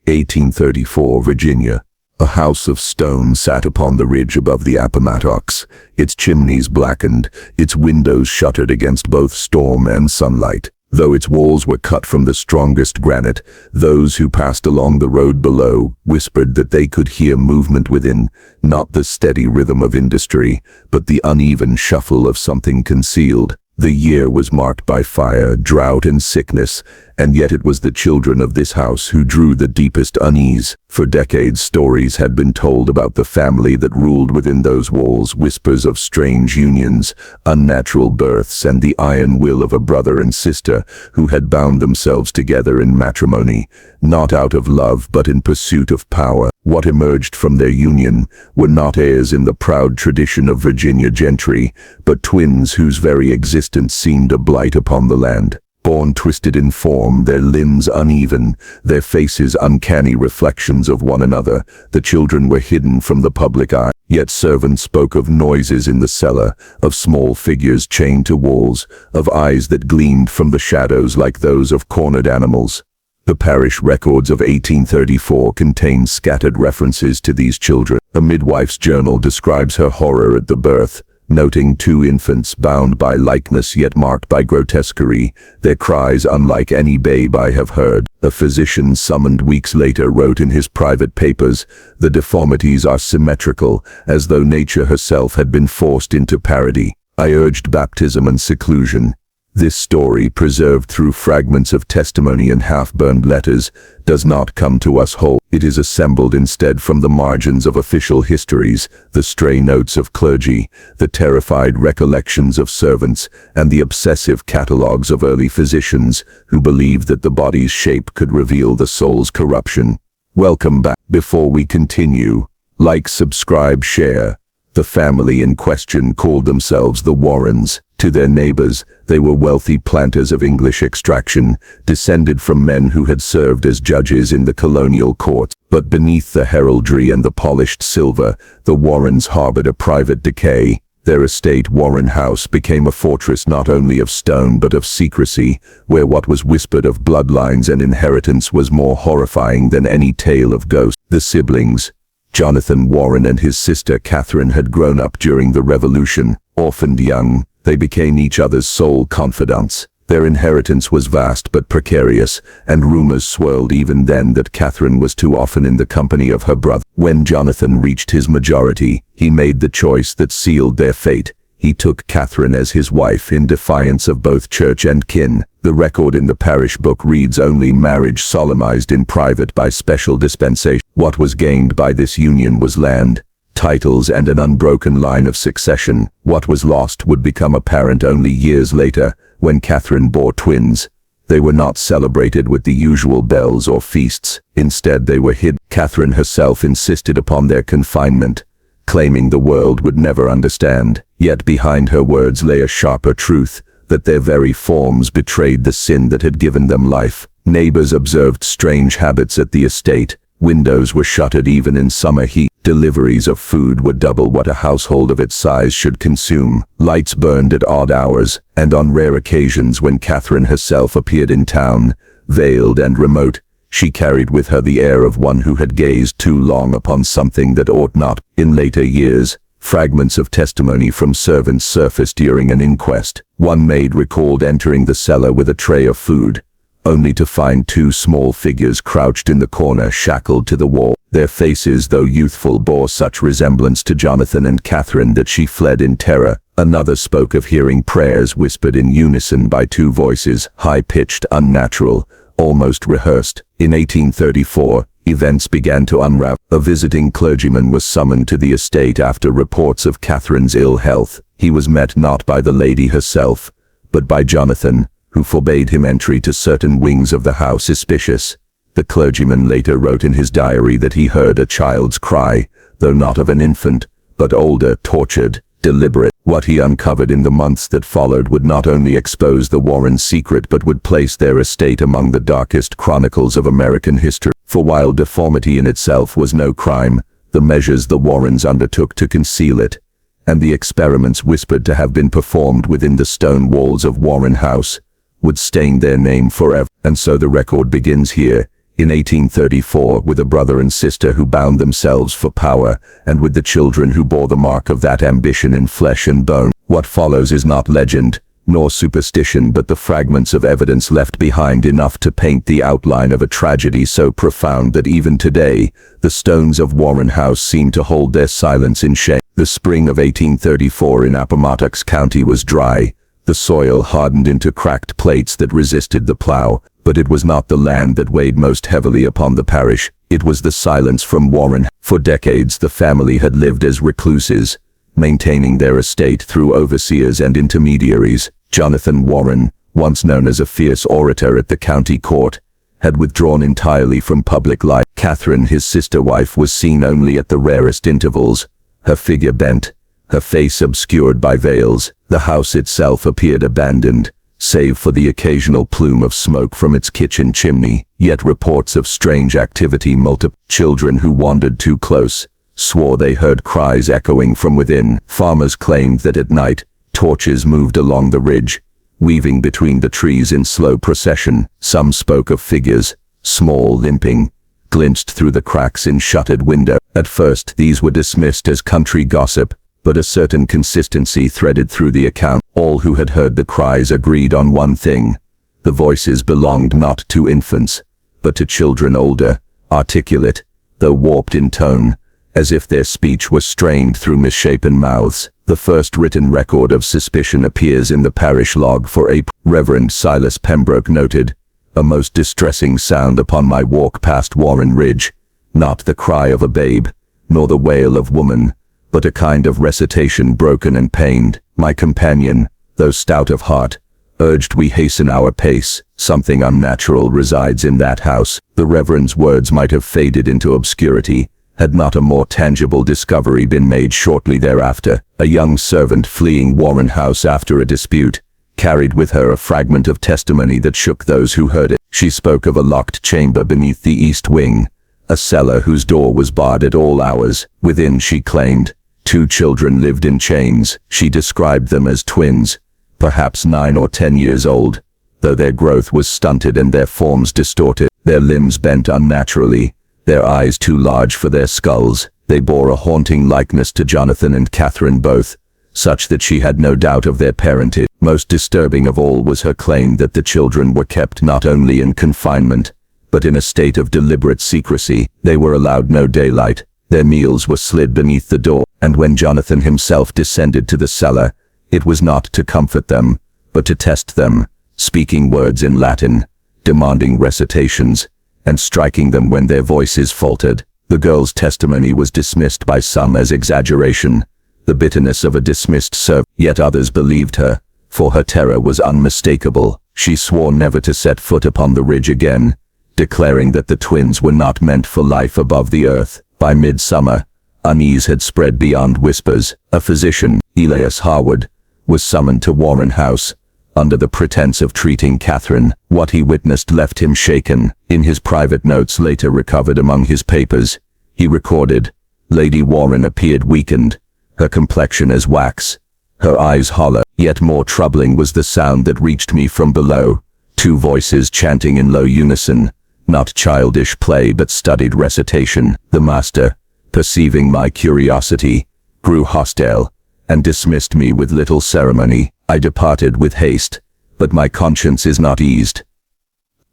1834, Virginia. A house of stone sat upon the ridge above the Appomattox, its chimneys blackened, its windows shuttered against both storm and sunlight. Though its walls were cut from the strongest granite, those who passed along the road below whispered that they could hear movement within, not the steady rhythm of industry, but the uneven shuffle of something concealed. The year was marked by fire, drought, and sickness, and yet it was the children of this house who drew the deepest unease. For decades, stories had been told about the family that ruled within those walls, whispers of strange unions, unnatural births, and the iron will of a brother and sister who had bound themselves together in matrimony, not out of love but in pursuit of power. What emerged from their union were not heirs in the proud tradition of Virginia gentry, but twins whose very existence seemed a blight upon the land. Born twisted in form, their limbs uneven, their faces uncanny reflections of one another, the children were hidden from the public eye. Yet servants spoke of noises in the cellar, of small figures chained to walls, of eyes that gleamed from the shadows like those of cornered animals. The parish records of 1834 contain scattered references to these children. A midwife's journal describes her horror at the birth, noting two infants bound by likeness yet marked by grotesquerie, their cries unlike any babe I have heard. A physician summoned weeks later wrote in his private papers, "The deformities are symmetrical, as though nature herself had been forced into parody." I urged baptism and seclusion. This story, preserved through fragments of testimony and half-burned letters, does not come to us whole. It is assembled instead from the margins of official histories, the stray notes of clergy, the terrified recollections of servants, and the obsessive catalogues of early physicians who believed that the body's shape could reveal the soul's corruption. Welcome back. Before we continue, like, subscribe, share. The family in question called themselves the Warrens. To their neighbors, they were wealthy planters of English extraction, descended from men who had served as judges in the colonial courts. But beneath the heraldry and the polished silver, the Warrens harbored a private decay. Their estate, Warren House, became a fortress not only of stone but of secrecy, where what was whispered of bloodlines and inheritance was more horrifying than any tale of ghosts. The siblings, Jonathan Warren and his sister Catherine, had grown up during the Revolution. Orphaned young, they became each other's sole confidants. Their inheritance was vast but precarious, and rumors swirled even then that Catherine was too often in the company of her brother. When Jonathan reached his majority, he made the choice that sealed their fate. He took Catherine as his wife in defiance of both church and kin. The record in the parish book reads only marriage solemnized in private by special dispensation. What was gained by this union was land, titles, and an unbroken line of succession. What was lost would become apparent only years later, when Catherine bore twins. They were not celebrated with the usual bells or feasts. Instead, they were hid. Catherine herself insisted upon their confinement, claiming the world would never understand. Yet behind her words lay a sharper truth, that their very forms betrayed the sin that had given them life. Neighbors observed strange habits at the estate. Windows were shuttered even in summer heat. Deliveries of food were double what a household of its size should consume. Lights burned at odd hours, and on rare occasions when Catherine herself appeared in town, veiled and remote, she carried with her the air of one who had gazed too long upon something that ought not. In later years, fragments of testimony from servants surfaced during an inquest. One maid recalled entering the cellar with a tray of food, only to find two small figures crouched in the corner, shackled to the wall. Their faces, though youthful, bore such resemblance to Jonathan and Catherine that she fled in terror. Another spoke of hearing prayers whispered in unison by two voices, high-pitched, unnatural, almost rehearsed. In 1834, events began to unravel. A visiting clergyman was summoned to the estate after reports of Catherine's ill health. He was met not by the lady herself, but by Jonathan, who forbade him entry to certain wings of the house. Suspicious. The clergyman later wrote in his diary that he heard a child's cry, though not of an infant, but older, tortured, deliberate. What he uncovered in the months that followed would not only expose the Warrens' secret but would place their estate among the darkest chronicles of American history. For while deformity in itself was no crime, the measures the Warrens undertook to conceal it, and the experiments whispered to have been performed within the stone walls of Warren House, would stain their name forever. And so the record begins here, In 1834, with a brother and sister who bound themselves for power, and with the children who bore the mark of that ambition in flesh and bone. What follows is not legend, nor superstition, but the fragments of evidence left behind, enough to paint the outline of a tragedy so profound that even today, the stones of Warren House seem to hold their silence in shame. The spring of 1834 in Appomattox County was dry. The soil hardened into cracked plates that resisted the plow, but it was not the land that weighed most heavily upon the parish. It was the silence from Warren. For decades the family had lived as recluses, maintaining their estate through overseers and intermediaries. Jonathan Warren, once known as a fierce orator at the county court, had withdrawn entirely from public life. Catherine, his sister wife, was seen only at the rarest intervals, her figure bent, her face obscured by veils. The house itself appeared abandoned, save for the occasional plume of smoke from its kitchen chimney. Yet reports of strange activity multiplied. Children who wandered too close swore they heard cries echoing from within. Farmers claimed that at night, torches moved along the ridge, weaving between the trees in slow procession. Some spoke of figures, small, limping, glimpsed through the cracks in shuttered window. At first these were dismissed as country gossip, but a certain consistency threaded through the account. All who had heard the cries agreed on one thing: the voices belonged not to infants, but to children older, articulate, though warped in tone, as if their speech were strained through misshapen mouths. The first written record of suspicion appears in the parish log for April. Reverend Silas Pembroke noted, "A most distressing sound upon my walk past Warren Ridge, not the cry of a babe, nor the wail of woman, but a kind of recitation broken and pained. My companion, though stout of heart, urged we hasten our pace. Something unnatural resides in that house." The Reverend's words might have faded into obscurity, had not a more tangible discovery been made shortly thereafter. A young servant fleeing Warren House after a dispute carried with her a fragment of testimony that shook those who heard it. She spoke of a locked chamber beneath the east wing, a cellar whose door was barred at all hours. Within, she claimed, 2 children lived in chains. She described them as twins, perhaps 9 or 10 years old, though their growth was stunted and their forms distorted, their limbs bent unnaturally, their eyes too large for their skulls. They bore a haunting likeness to Jonathan and Catherine both, such that she had no doubt of their parentage. Most disturbing of all was her claim that the children were kept not only in confinement, but in a state of deliberate secrecy. They were allowed no daylight, their meals were slid beneath the door, and when Jonathan himself descended to the cellar, it was not to comfort them, but to test them, speaking words in Latin, demanding recitations, and striking them when their voices faltered. The girl's testimony was dismissed by some as exaggeration, the bitterness of a dismissed servant. Yet others believed her, for her terror was unmistakable. She swore never to set foot upon the ridge again, declaring that the twins were not meant for life above the earth. By midsummer, unease had spread beyond whispers. A physician, Elias Harwood, was summoned to Warren House, under the pretense of treating Catherine. What he witnessed left him shaken. In his private notes later recovered among his papers, he recorded, "Lady Warren appeared weakened, her complexion as wax, her eyes hollow. Yet more troubling was the sound that reached me from below, 2 voices chanting in low unison, not childish play but studied recitation. The master, perceiving my curiosity, grew hostile, and dismissed me with little ceremony. I departed with haste, but my conscience is not eased."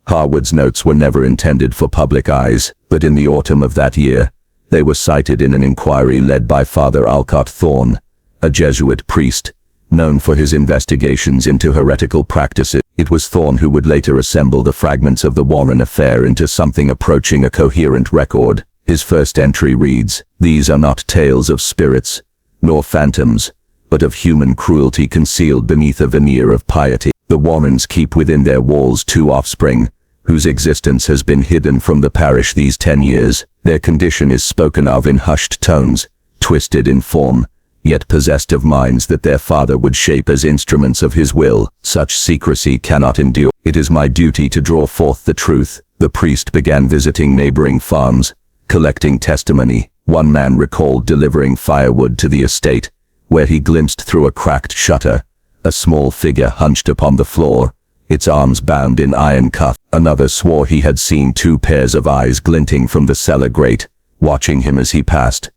Harwood's notes were never intended for public eyes, but in the autumn of that year, they were cited in an inquiry led by Father Alcott Thorne, a Jesuit priest, known for his investigations into heretical practices. It was Thorne who would later assemble the fragments of the Warren affair into something approaching a coherent record. His first entry reads, "These are not tales of spirits, nor phantoms, but of human cruelty concealed beneath a veneer of piety. The Warrens keep within their walls 2 offspring, whose existence has been hidden from the parish these 10 years. Their condition is spoken of in hushed tones, twisted in form, yet possessed of minds that their father would shape as instruments of his will. Such secrecy cannot endure. It is my duty to draw forth the truth." The priest began visiting neighboring farms, collecting testimony. One man recalled delivering firewood to the estate, where he glimpsed through a cracked shutter a small figure hunched upon the floor, its arms bound in iron cuffs. Another swore he had seen 2 pairs of eyes glinting from the cellar grate, watching him as he passed.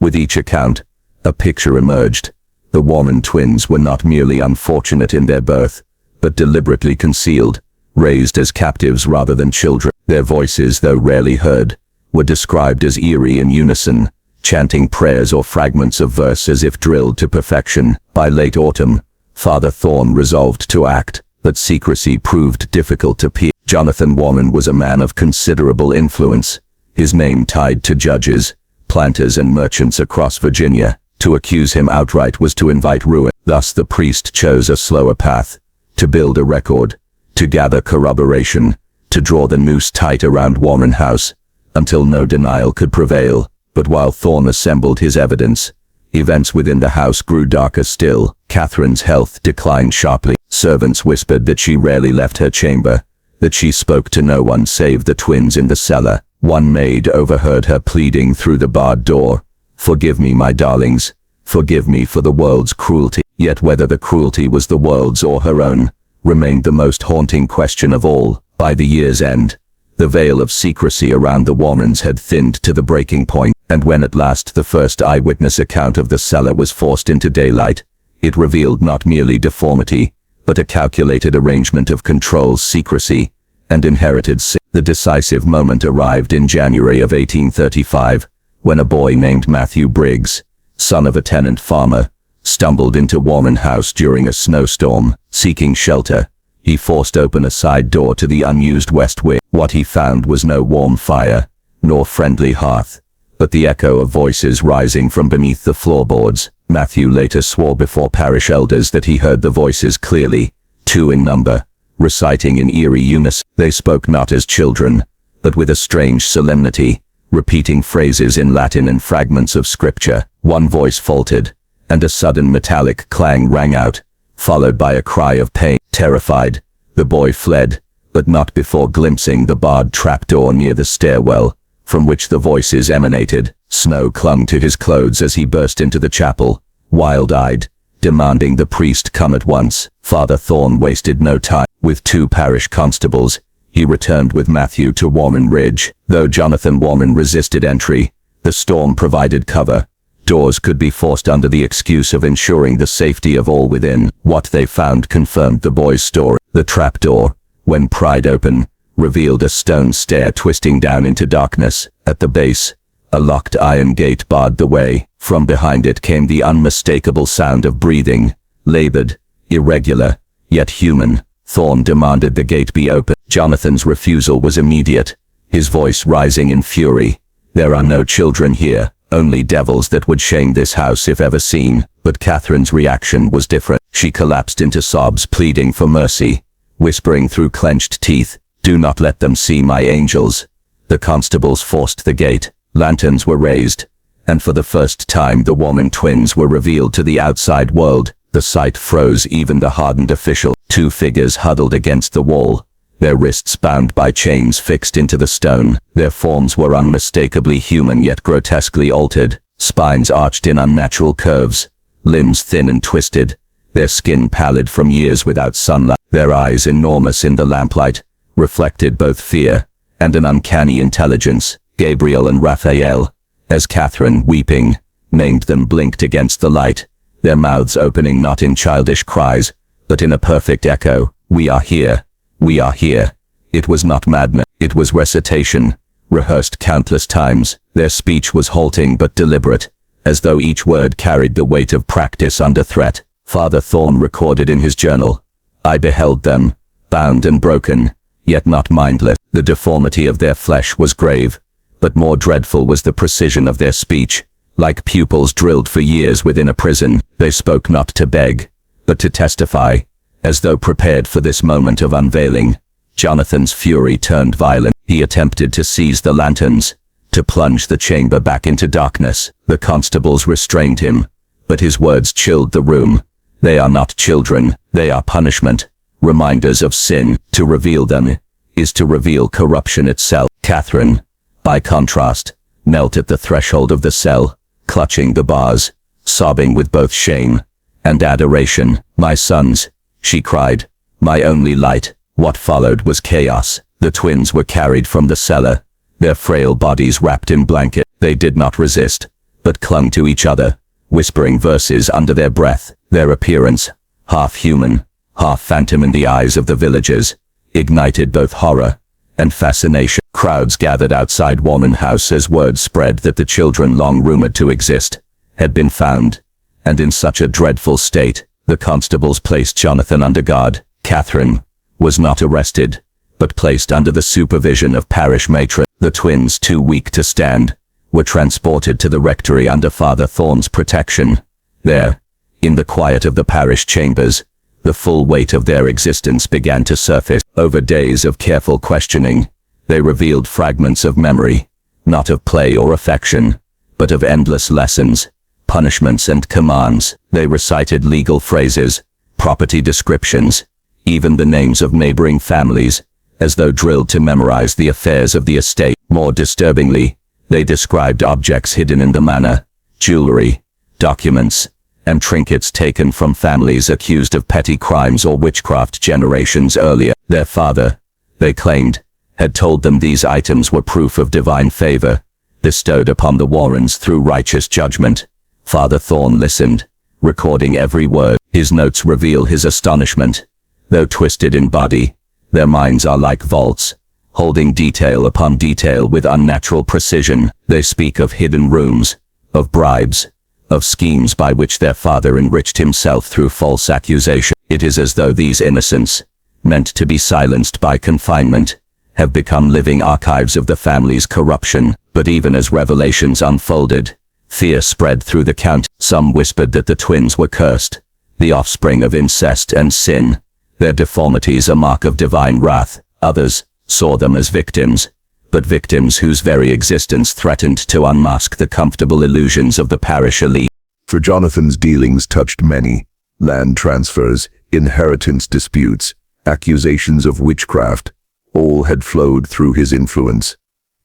With each account, a picture emerged. The Warren twins were not merely unfortunate in their birth, but deliberately concealed, raised as captives rather than children. Their voices, though rarely heard, were described as eerie in unison, chanting prayers or fragments of verse as if drilled to perfection. By late autumn, Father Thorne resolved to act, but secrecy proved difficult to pierce. Jonathan Warren was a man of considerable influence, his name tied to judges, planters and merchants across Virginia. To accuse him outright was to invite ruin. Thus the priest chose a slower path, to build a record, to gather corroboration, to draw the noose tight around Warren House, until no denial could prevail. But while Thorne assembled his evidence, events within the house grew darker still. Catherine's health declined sharply. Servants whispered that she rarely left her chamber, that she spoke to no one save the twins in the cellar. One maid overheard her pleading through the barred door, "Forgive me, my darlings, forgive me for the world's cruelty." Yet whether the cruelty was the world's or her own, remained the most haunting question of all. By the year's end, the veil of secrecy around the Warrens had thinned to the breaking point, and when at last the first eyewitness account of the cellar was forced into daylight, it revealed not merely deformity, but a calculated arrangement of control, secrecy, and inherited sin. The decisive moment arrived in January of 1835, when a boy named Matthew Briggs, son of a tenant farmer, stumbled into Warren House during a snowstorm. Seeking shelter, he forced open a side door to the unused west wing. What he found was no warm fire, nor friendly hearth, but the echo of voices rising from beneath the floorboards. Matthew later swore before parish elders that he heard the voices clearly, 2 in number, reciting in eerie unison. They spoke not as children, but with a strange solemnity, repeating phrases in Latin and fragments of scripture. One voice faltered, and a sudden metallic clang rang out, followed by a cry of pain. Terrified, the boy fled, but not before glimpsing the barred trapdoor near the stairwell, from which the voices emanated. Snow clung to his clothes as he burst into the chapel, wild-eyed, demanding the priest come at once. Father Thorne wasted no time. With 2 parish constables, he returned with Matthew to Warren Ridge. Though Jonathan Warren resisted entry, the storm provided cover. Doors could be forced under the excuse of ensuring the safety of all within. What they found confirmed the boy's story. The trapdoor, when pried open, revealed a stone stair twisting down into darkness. At the base, a locked iron gate barred the way. From behind it came the unmistakable sound of breathing, labored, irregular, yet human. Thorne demanded the gate be opened. Jonathan's refusal was immediate, his voice rising in fury. "There are no children here, only devils that would shame this house if ever seen." But Catherine's reaction was different. She collapsed into sobs, pleading for mercy, whispering through clenched teeth, "Do not let them see my angels." The constables forced the gate. Lanterns were raised, and for the first time the Warren twins were revealed to the outside world. The sight froze even the hardened official. 2 figures huddled against the wall, their wrists bound by chains fixed into the stone. Their forms were unmistakably human yet grotesquely altered, spines arched in unnatural curves, limbs thin and twisted, their skin pallid from years without sunlight. Their eyes, enormous in the lamplight, reflected both fear and an uncanny intelligence. Gabriel and Raphael, as Catherine, weeping, named them, blinked against the light, their mouths opening not in childish cries, but in a perfect echo. "We are here. We are here." It was not madness. It was recitation, rehearsed countless times. Their speech was halting but deliberate, as though each word carried the weight of practice under threat. Father Thorne recorded in his journal, "I beheld them, bound and broken, yet not mindless." The deformity of their flesh was grave, but more dreadful was the precision of their speech. Like pupils drilled for years within a prison, they spoke not to beg, but to testify, as though prepared for this moment of unveiling. Jonathan's fury turned violent. He attempted to seize the lanterns, to plunge the chamber back into darkness. The constables restrained him, but his words chilled the room. "They are not children, they are punishment, reminders of sin. To reveal them is to reveal corruption itself." Catherine, by contrast, knelt at the threshold of the cell, clutching the bars, sobbing with both shame and adoration. "My sons," she cried, my only light. What followed was chaos. The twins were carried from the cellar, their frail bodies wrapped in blanket. They did not resist, but clung to each other, whispering verses under their breath. Their appearance, half human, half phantom in the eyes of the villagers, ignited both horror and fascination. Crowds gathered outside Warren House as word spread that the children long rumored to exist had been found, and in such a dreadful state. The constables placed Jonathan under guard. Catherine was not arrested, but placed under the supervision of parish matron. The twins, too weak to stand, were transported to the rectory under Father Thorne's protection. There, in the quiet of the parish chambers, the full weight of their existence began to surface. Over days of careful questioning, they revealed fragments of memory, not of play or affection, but of endless lessons, punishments and commands. They recited legal phrases, property descriptions, even the names of neighboring families, as though drilled to memorize the affairs of the estate. More disturbingly, they described objects hidden in the manor, jewelry, documents, and trinkets taken from families accused of petty crimes or witchcraft generations earlier. Their father, they claimed, had told them these items were proof of divine favor, bestowed upon the Warrens through righteous judgment. Father Thorne listened, recording every word. His notes reveal his astonishment. Though twisted in body, their minds are like vaults, holding detail upon detail with unnatural precision. They speak of hidden rooms, of bribes, of schemes by which their father enriched himself through false accusation. It is as though these innocents, meant to be silenced by confinement, have become living archives of the family's corruption. But even as revelations unfolded, fear spread through the county. Some whispered that the twins were cursed, the offspring of incest and sin, their deformities a mark of divine wrath. Others saw them as victims, but victims whose very existence threatened to unmask the comfortable illusions of the parish elite. For Jonathan's dealings touched many: land transfers, inheritance disputes, accusations of witchcraft. All had flowed through his influence.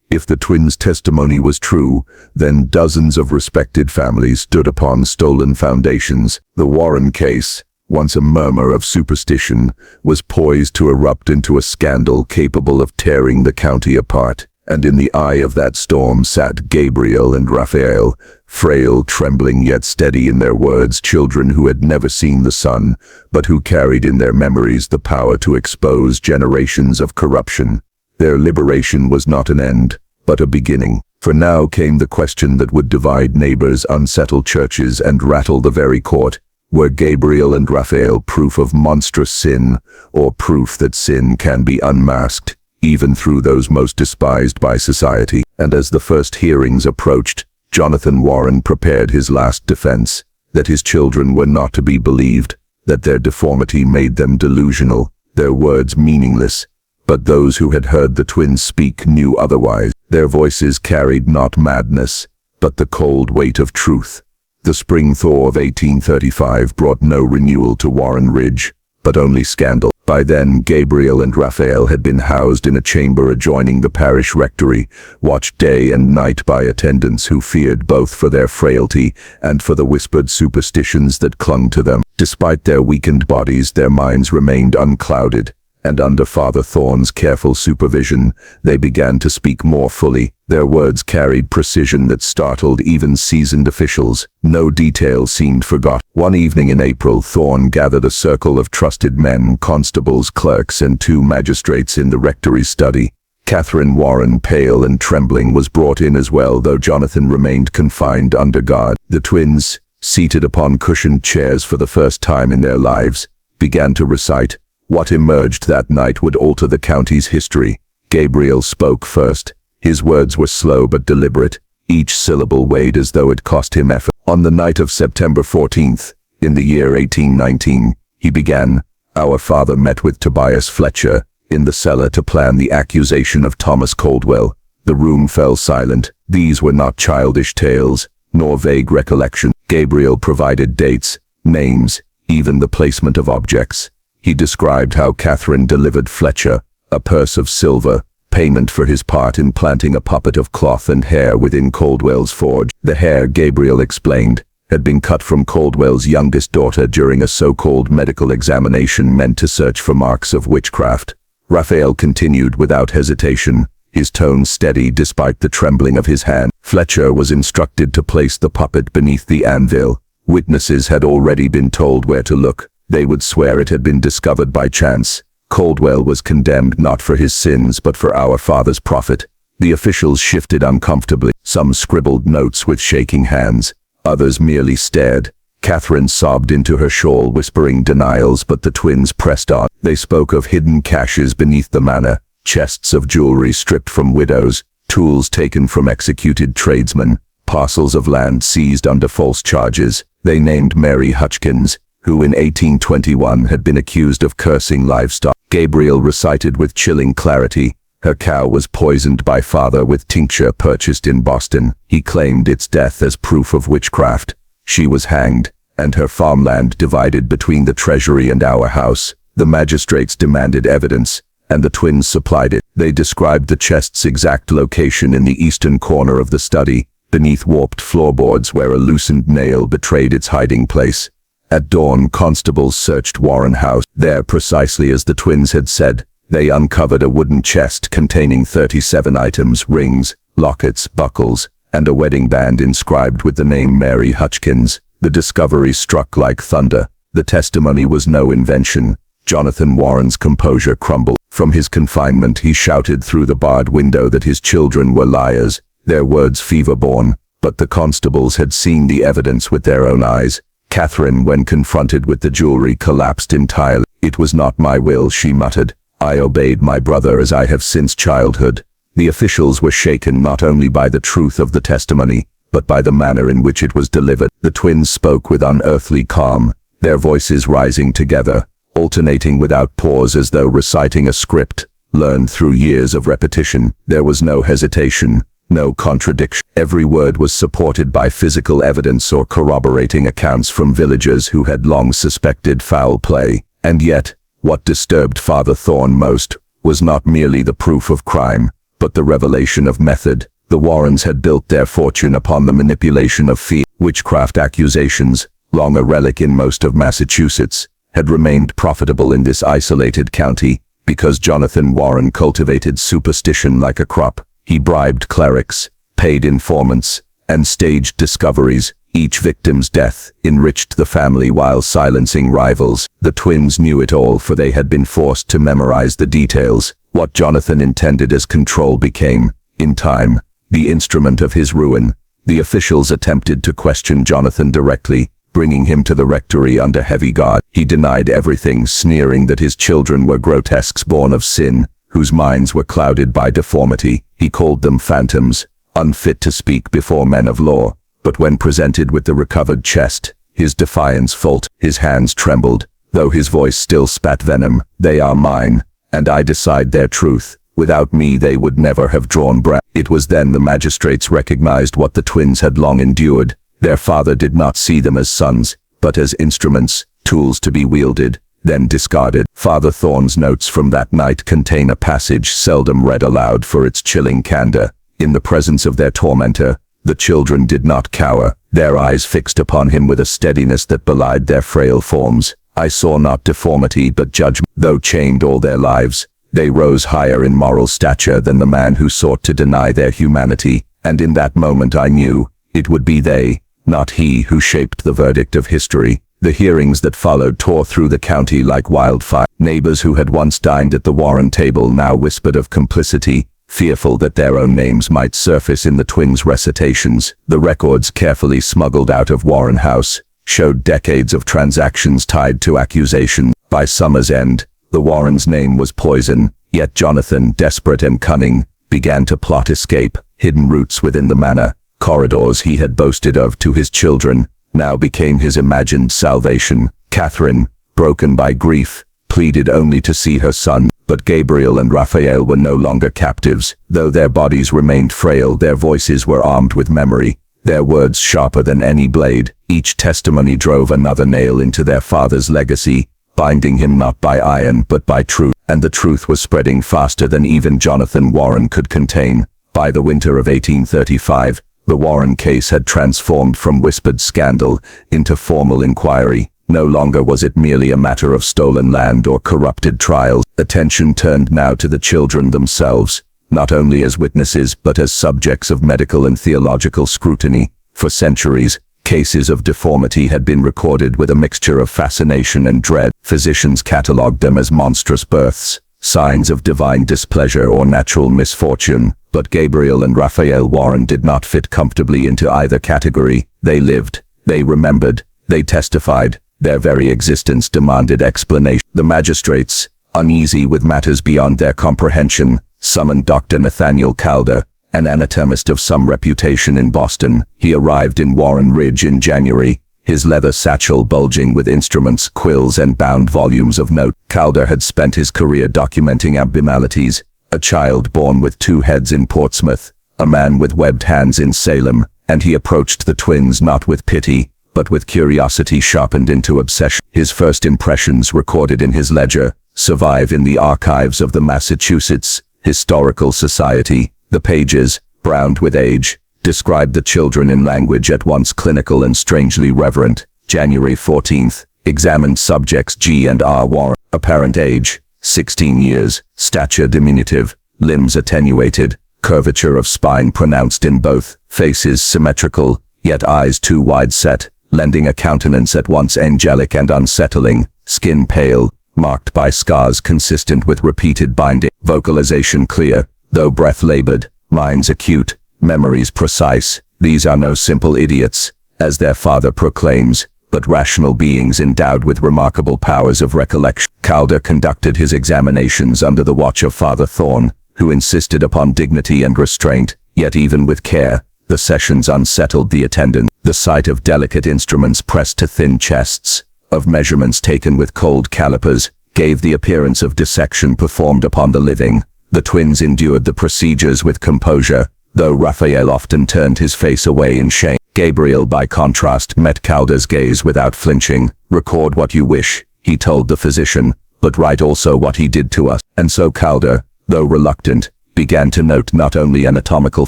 If the twins' testimony was true, then dozens of respected families stood upon stolen foundations. The Warren case, once a murmur of superstition, was poised to erupt into a scandal capable of tearing the county apart. And in the eye of that storm sat Gabriel and Raphael, frail, trembling yet steady in their words, children who had never seen the sun, but who carried in their memories the power to expose generations of corruption. Their liberation was not an end, but a beginning. For now came the question that would divide neighbors, unsettle churches, and rattle the very court. Were Gabriel and Raphael proof of monstrous sin, or proof that sin can be unmasked, even through those most despised by society? And as the first hearings approached, Jonathan Warren prepared his last defense, that his children were not to be believed, that their deformity made them delusional, their words meaningless. But those who had heard the twins speak knew otherwise. Their voices carried not madness, but the cold weight of truth. The spring thaw of 1835 brought no renewal to Warren Ridge, but only scandal. By then, Gabriel and Raphael had been housed in a chamber adjoining the parish rectory, watched day and night by attendants who feared both for their frailty and for the whispered superstitions that clung to them. Despite their weakened bodies, their minds remained unclouded, and under Father Thorne's careful supervision, they began to speak more fully. Their words carried precision that startled even seasoned officials. No detail seemed forgotten. One evening in April, Thorne gathered a circle of trusted men, constables, clerks, and 2 magistrates in the rectory's study. Catherine Warren, pale and trembling, was brought in as well, though Jonathan remained confined under guard. The twins, seated upon cushioned chairs for the first time in their lives, began to recite. What emerged that night would alter the county's history. Gabriel spoke first. His words were slow but deliberate. Each syllable weighed as though it cost him effort. On the night of September 14th, in the year 1819, he began, "Our father met with Tobias Fletcher in the cellar to plan the accusation of Thomas Caldwell." The room fell silent. These were not childish tales, nor vague recollections. Gabriel provided dates, names, even the placement of objects. He described how Catherine delivered Fletcher a purse of silver, payment for his part in planting a puppet of cloth and hair within Caldwell's forge. The hair, Gabriel explained, had been cut from Caldwell's youngest daughter during a so-called medical examination meant to search for marks of witchcraft. Raphael continued without hesitation, his tone steady despite the trembling of his hand. Fletcher was instructed to place the puppet beneath the anvil. Witnesses had already been told where to look. They would swear it had been discovered by chance. Caldwell was condemned not for his sins but for our father's profit. The officials shifted uncomfortably. Some scribbled notes with shaking hands. Others merely stared. Catherine sobbed into her shawl, whispering denials, but the twins pressed on. They spoke of hidden caches beneath the manor, chests of jewelry stripped from widows, tools taken from executed tradesmen, parcels of land seized under false charges. They named Mary Hutchkins, who in 1821 had been accused of cursing livestock. Gabriel recited with chilling clarity. Her cow was poisoned by father with tincture purchased in Boston. He claimed its death as proof of witchcraft. She was hanged, and her farmland divided between the treasury and our house. The magistrates demanded evidence, and the twins supplied it. They described the chest's exact location in the eastern corner of the study, beneath warped floorboards where a loosened nail betrayed its hiding place. At dawn, constables searched Warren House. There, precisely as the twins had said, they uncovered a wooden chest containing 37 items, rings, lockets, buckles, and a wedding band inscribed with the name Mary Hutchkins. The discovery struck like thunder. The testimony was no invention. Jonathan Warren's composure crumbled. From his confinement he shouted through the barred window that his children were liars, their words fever-born, but the constables had seen the evidence with their own eyes. Catherine, when confronted with the jewelry, collapsed entirely. "It was not my will," she muttered. "I obeyed my brother as I have since childhood." The officials were shaken not only by the truth of the testimony, but by the manner in which it was delivered. The twins spoke with unearthly calm, their voices rising together, alternating without pause as though reciting a script, learned through years of repetition. There was no hesitation, no contradiction. Every word was supported by physical evidence or corroborating accounts from villagers who had long suspected foul play. And yet, what disturbed Father Thorne most was not merely the proof of crime, but the revelation of method. The Warrens had built their fortune upon the manipulation of fear. Witchcraft accusations, long a relic in most of Massachusetts, had remained profitable in this isolated county because Jonathan Warren cultivated superstition like a crop. He bribed clerics, paid informants, and staged discoveries. Each victim's death enriched the family while silencing rivals. The twins knew it all, for they had been forced to memorize the details. What Jonathan intended as control became, in time, the instrument of his ruin. The officials attempted to question Jonathan directly, bringing him to the rectory under heavy guard. He denied everything, sneering that his children were grotesques born of sin, whose minds were clouded by deformity. He called them phantoms, unfit to speak before men of law. But when presented with the recovered chest, his defiance faltered. His hands trembled, though his voice still spat venom. "They are mine, and I decide their truth. Without me they would never have drawn breath." It was then the magistrates recognized what the twins had long endured. Their father did not see them as sons, but as instruments, tools to be wielded, then discarded. Father Thorne's notes from that night contain a passage seldom read aloud for its chilling candor. In the presence of their tormentor, the children did not cower, their eyes fixed upon him with a steadiness that belied their frail forms. "I saw not deformity but judgment." Though chained all their lives, they rose higher in moral stature than the man who sought to deny their humanity, and in that moment I knew it would be they, not he, who shaped the verdict of history. The hearings that followed tore through the county like wildfire. Neighbors who had once dined at the Warren table now whispered of complicity, fearful that their own names might surface in the twins' recitations. The records, carefully smuggled out of Warren House, showed decades of transactions tied to accusation. By summer's end, the Warrens' name was poison, yet Jonathan, desperate and cunning, began to plot escape. Hidden routes within the manor, corridors he had boasted of to his children, now became his imagined salvation. Catherine, broken by grief, pleaded only to see her son. But Gabriel and Raphael were no longer captives. Though their bodies remained frail, their voices were armed with memory, their words sharper than any blade. Each testimony drove another nail into their father's legacy, binding him not by iron but by truth. And the truth was spreading faster than even Jonathan Warren could contain. By the winter of 1835, The Warren case had transformed from whispered scandal into formal inquiry. No longer was it merely a matter of stolen land or corrupted trials. Attention turned now to the children themselves, not only as witnesses but as subjects of medical and theological scrutiny. For centuries, cases of deformity had been recorded with a mixture of fascination and dread. Physicians catalogued them as monstrous births, signs of divine displeasure or natural misfortune, but Gabriel and Raphael Warren did not fit comfortably into either category. They lived, they remembered, they testified. Their very existence demanded explanation. The magistrates, uneasy with matters beyond their comprehension, summoned Dr. Nathaniel Calder, an anatomist of some reputation in Boston. He arrived in Warren Ridge in January, his leather satchel bulging with instruments, quills, and bound volumes of notes. Calder had spent his career documenting abnormalities: a child born with 2 heads in Portsmouth, a man with webbed hands in Salem, and he approached the twins not with pity, but with curiosity sharpened into obsession. His first impressions, recorded in his ledger, survive in the archives of the Massachusetts Historical Society. The pages, browned with age, describe the children in language at once clinical and strangely reverent. January 14th, examined subjects G and R. Warren. Apparent age, 16 years, stature diminutive, limbs attenuated, curvature of spine pronounced in both, faces symmetrical, yet eyes too wide set, lending a countenance at once angelic and unsettling, skin pale, marked by scars consistent with repeated binding, vocalization clear, though breath labored, minds acute, memories precise. These are no simple idiots, as their father proclaims, but rational beings endowed with remarkable powers of recollection. Calder conducted his examinations under the watch of Father Thorne, who insisted upon dignity and restraint, yet even with care, the sessions unsettled the attendant. The sight of delicate instruments pressed to thin chests, of measurements taken with cold calipers, gave the appearance of dissection performed upon the living. The twins endured the procedures with composure, though Raphael often turned his face away in shame. Gabriel, by contrast, met Calder's gaze without flinching. "Record what you wish," he told the physician, "but write also what he did to us." And so Calder, though reluctant, began to note not only anatomical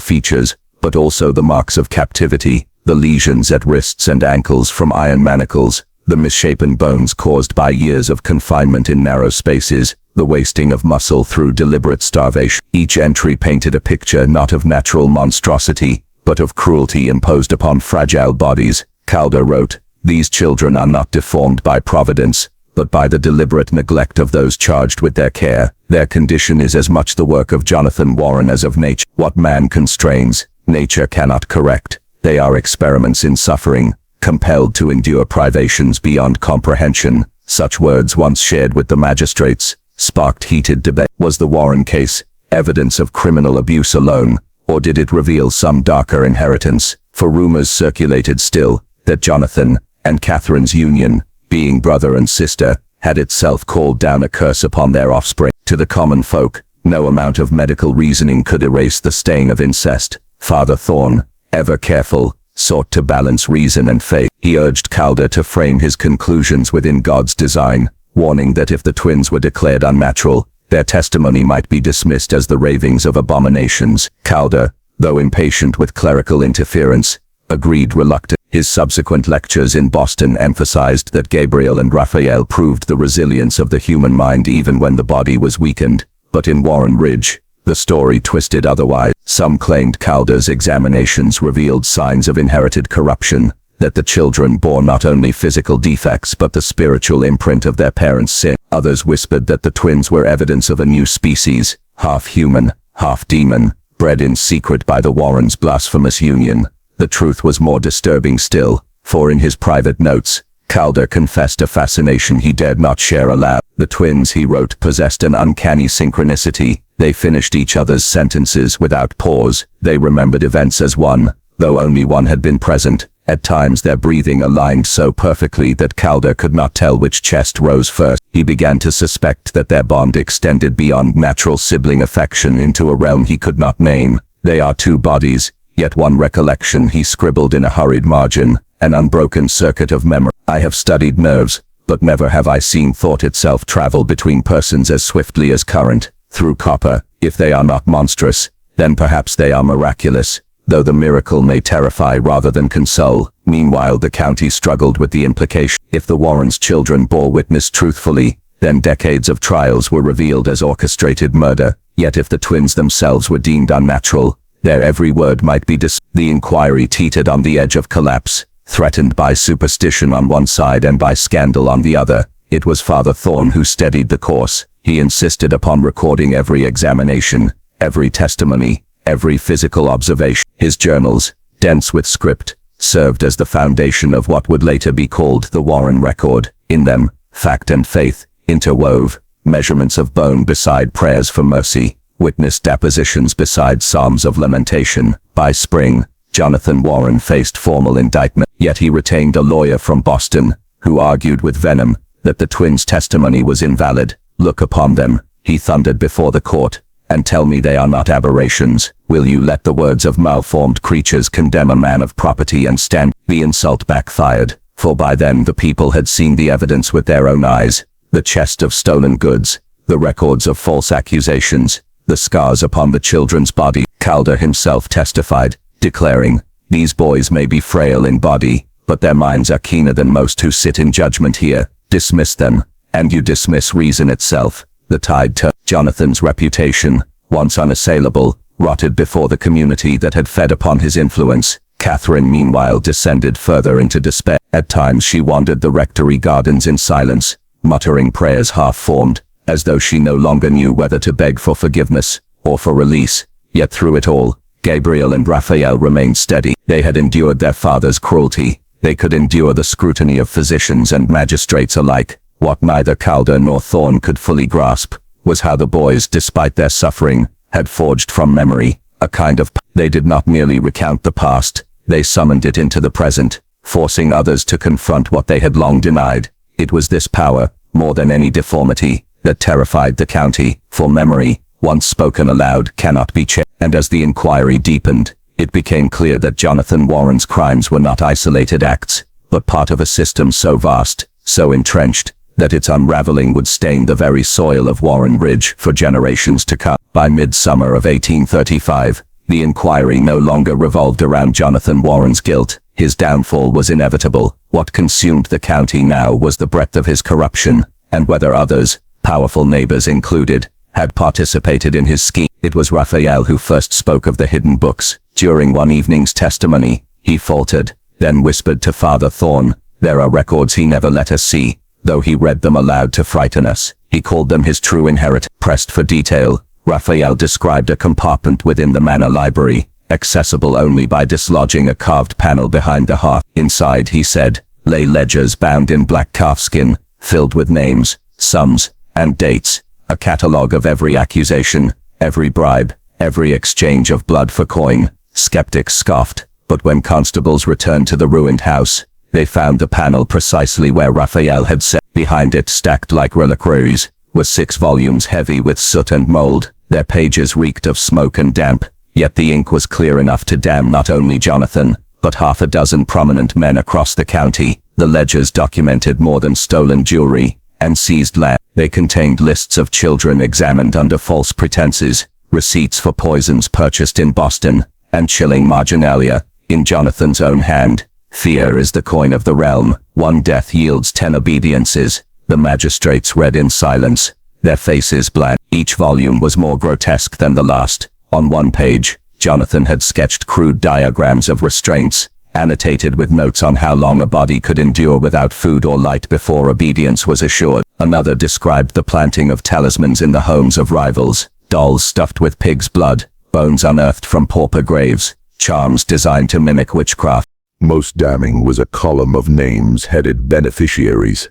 features, but also the marks of captivity, the lesions at wrists and ankles from iron manacles, the misshapen bones caused by years of confinement in narrow spaces, the wasting of muscle through deliberate starvation. Each entry painted a picture not of natural monstrosity, but of cruelty imposed upon fragile bodies. Calder wrote, "These children are not deformed by providence, but by the deliberate neglect of those charged with their care. Their condition is as much the work of Jonathan Warren as of nature. What man constrains, nature cannot correct. They are experiments in suffering, compelled to endure privations beyond comprehension." Such words, once shared with the magistrates, sparked heated debate. Was the Warren case evidence of criminal abuse alone, or did it reveal some darker inheritance? For rumors circulated still, that Jonathan and Catherine's union, being brother and sister, had itself called down a curse upon their offspring. To the common folk, no amount of medical reasoning could erase the stain of incest. Father Thorne, ever careful, sought to balance reason and faith. He urged Calder to frame his conclusions within God's design, warning that if the twins were declared unnatural, their testimony might be dismissed as the ravings of abominations. Calder, though impatient with clerical interference, agreed reluctantly. His subsequent lectures in Boston emphasized that Gabriel and Raphael proved the resilience of the human mind even when the body was weakened. But in Warren Ridge, the story twisted otherwise. Some claimed Calder's examinations revealed signs of inherited corruption, that the children bore not only physical defects but the spiritual imprint of their parents' sin. Others whispered that the twins were evidence of a new species, half human, half demon, bred in secret by the Warrens' blasphemous union. The truth was more disturbing still, for in his private notes, Calder confessed a fascination he dared not share aloud. The twins, he wrote, possessed an uncanny synchronicity. They finished each other's sentences without pause. They remembered events as one, though only one had been present. At times their breathing aligned so perfectly that Calder could not tell which chest rose first. He began to suspect that their bond extended beyond natural sibling affection into a realm he could not name. "They are two bodies, yet one recollection," he scribbled in a hurried margin, "an unbroken circuit of memory. I have studied nerves, but never have I seen thought itself travel between persons as swiftly as current through copper. If they are not monstrous, then perhaps they are miraculous." though the miracle may terrify rather than console. Meanwhile, the county struggled with the implication. If the Warrens' children bore witness truthfully, then decades of trials were revealed as orchestrated murder. Yet if the twins themselves were deemed unnatural, their every word might be The inquiry teetered on the edge of collapse, threatened by superstition on one side and by scandal on the other. It was Father Thorn who steadied the course. He insisted upon recording every examination, every testimony, every physical observation. His journals, dense with script, served as the foundation of what would later be called the Warren Record. In them, fact and faith interwove, measurements of bone beside prayers for mercy, witness depositions beside psalms of lamentation. By spring, Jonathan Warren faced formal indictment, yet he retained a lawyer from Boston, who argued with venom that the twins' testimony was invalid. "Look upon them," he thundered before the court, "and tell me they are not aberrations. Will you let the words of malformed creatures condemn a man of property and stand?" The insult backfired, for by then the people had seen the evidence with their own eyes. The chest of stolen goods, the records of false accusations, the scars upon the children's body. Calder himself testified, declaring, "These boys may be frail in body, but their minds are keener than most who sit in judgment here. Dismiss them, and you dismiss reason itself." The tide turned. Jonathan's reputation, once unassailable, rotted before the community that had fed upon his influence. Catherine, meanwhile, descended further into despair. At times she wandered the rectory gardens in silence, muttering prayers half-formed, as though she no longer knew whether to beg for forgiveness or for release. Yet through it all, Gabriel and Raphael remained steady. They had endured their father's cruelty. They could endure the scrutiny of physicians and magistrates alike. What neither Calder nor Thorn could fully grasp was how the boys, despite their suffering, had forged from memory a kind of... They did not merely recount the past, they summoned it into the present, forcing others to confront what they had long denied. It was this power, more than any deformity, that terrified the county, for memory, once spoken aloud, cannot be changed. And as the inquiry deepened, it became clear that Jonathan Warren's crimes were not isolated acts, but part of a system so vast, so entrenched, that its unraveling would stain the very soil of Warren Ridge for generations to come. By midsummer of 1835, the inquiry no longer revolved around Jonathan Warren's guilt. His downfall was inevitable. What consumed the county now was the breadth of his corruption, and whether others, powerful neighbors included, had participated in his scheme. It was Raphael who first spoke of the hidden books. During one evening's testimony, he faltered, then whispered to Father Thorn, "There are records he never let us see, though he read them aloud to frighten us. He called them his true inheritance." Pressed for detail, Raphael described a compartment within the manor library, accessible only by dislodging a carved panel behind the hearth. Inside, he said, lay ledgers bound in black calfskin, filled with names, sums, and dates, a catalogue of every accusation, every bribe, every exchange of blood for coin. Skeptics scoffed, but when constables returned to the ruined house, they found the panel precisely where Raphael had set. Behind it, stacked like reliquaries, were 6 volumes heavy with soot and mold. Their pages reeked of smoke and damp, yet the ink was clear enough to damn not only Jonathan, but half a dozen prominent men across the county. The ledgers documented more than stolen jewelry and seized land. They contained lists of children examined under false pretenses, receipts for poisons purchased in Boston, and chilling marginalia in Jonathan's own hand. Fear is the coin of the realm. One death yields 10 obediences. The magistrates read in silence, their faces blank. Each volume was more grotesque than the last. On one page, Jonathan had sketched crude diagrams of restraints, annotated with notes on how long a body could endure without food or light before obedience was assured. Another described the planting of talismans in the homes of rivals, dolls stuffed with pig's blood, bones unearthed from pauper graves, charms designed to mimic witchcraft. Most damning was a column of names headed beneficiaries.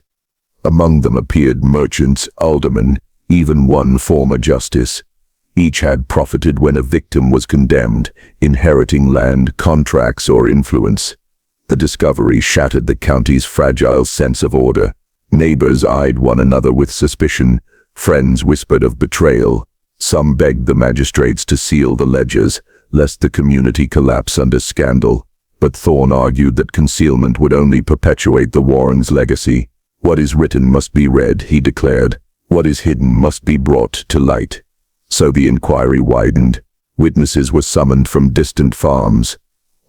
Among them appeared merchants, aldermen, even one former justice. Each had profited when a victim was condemned, inheriting land, contracts, or influence. The discovery shattered the county's fragile sense of order. Neighbors eyed one another with suspicion. Friends whispered of betrayal. Some begged the magistrates to seal the ledgers, lest the community collapse under scandal. But Thorn argued that concealment would only perpetuate the Warrens' legacy. What is written must be read, he declared. What is hidden must be brought to light. So the inquiry widened. Witnesses were summoned from distant farms.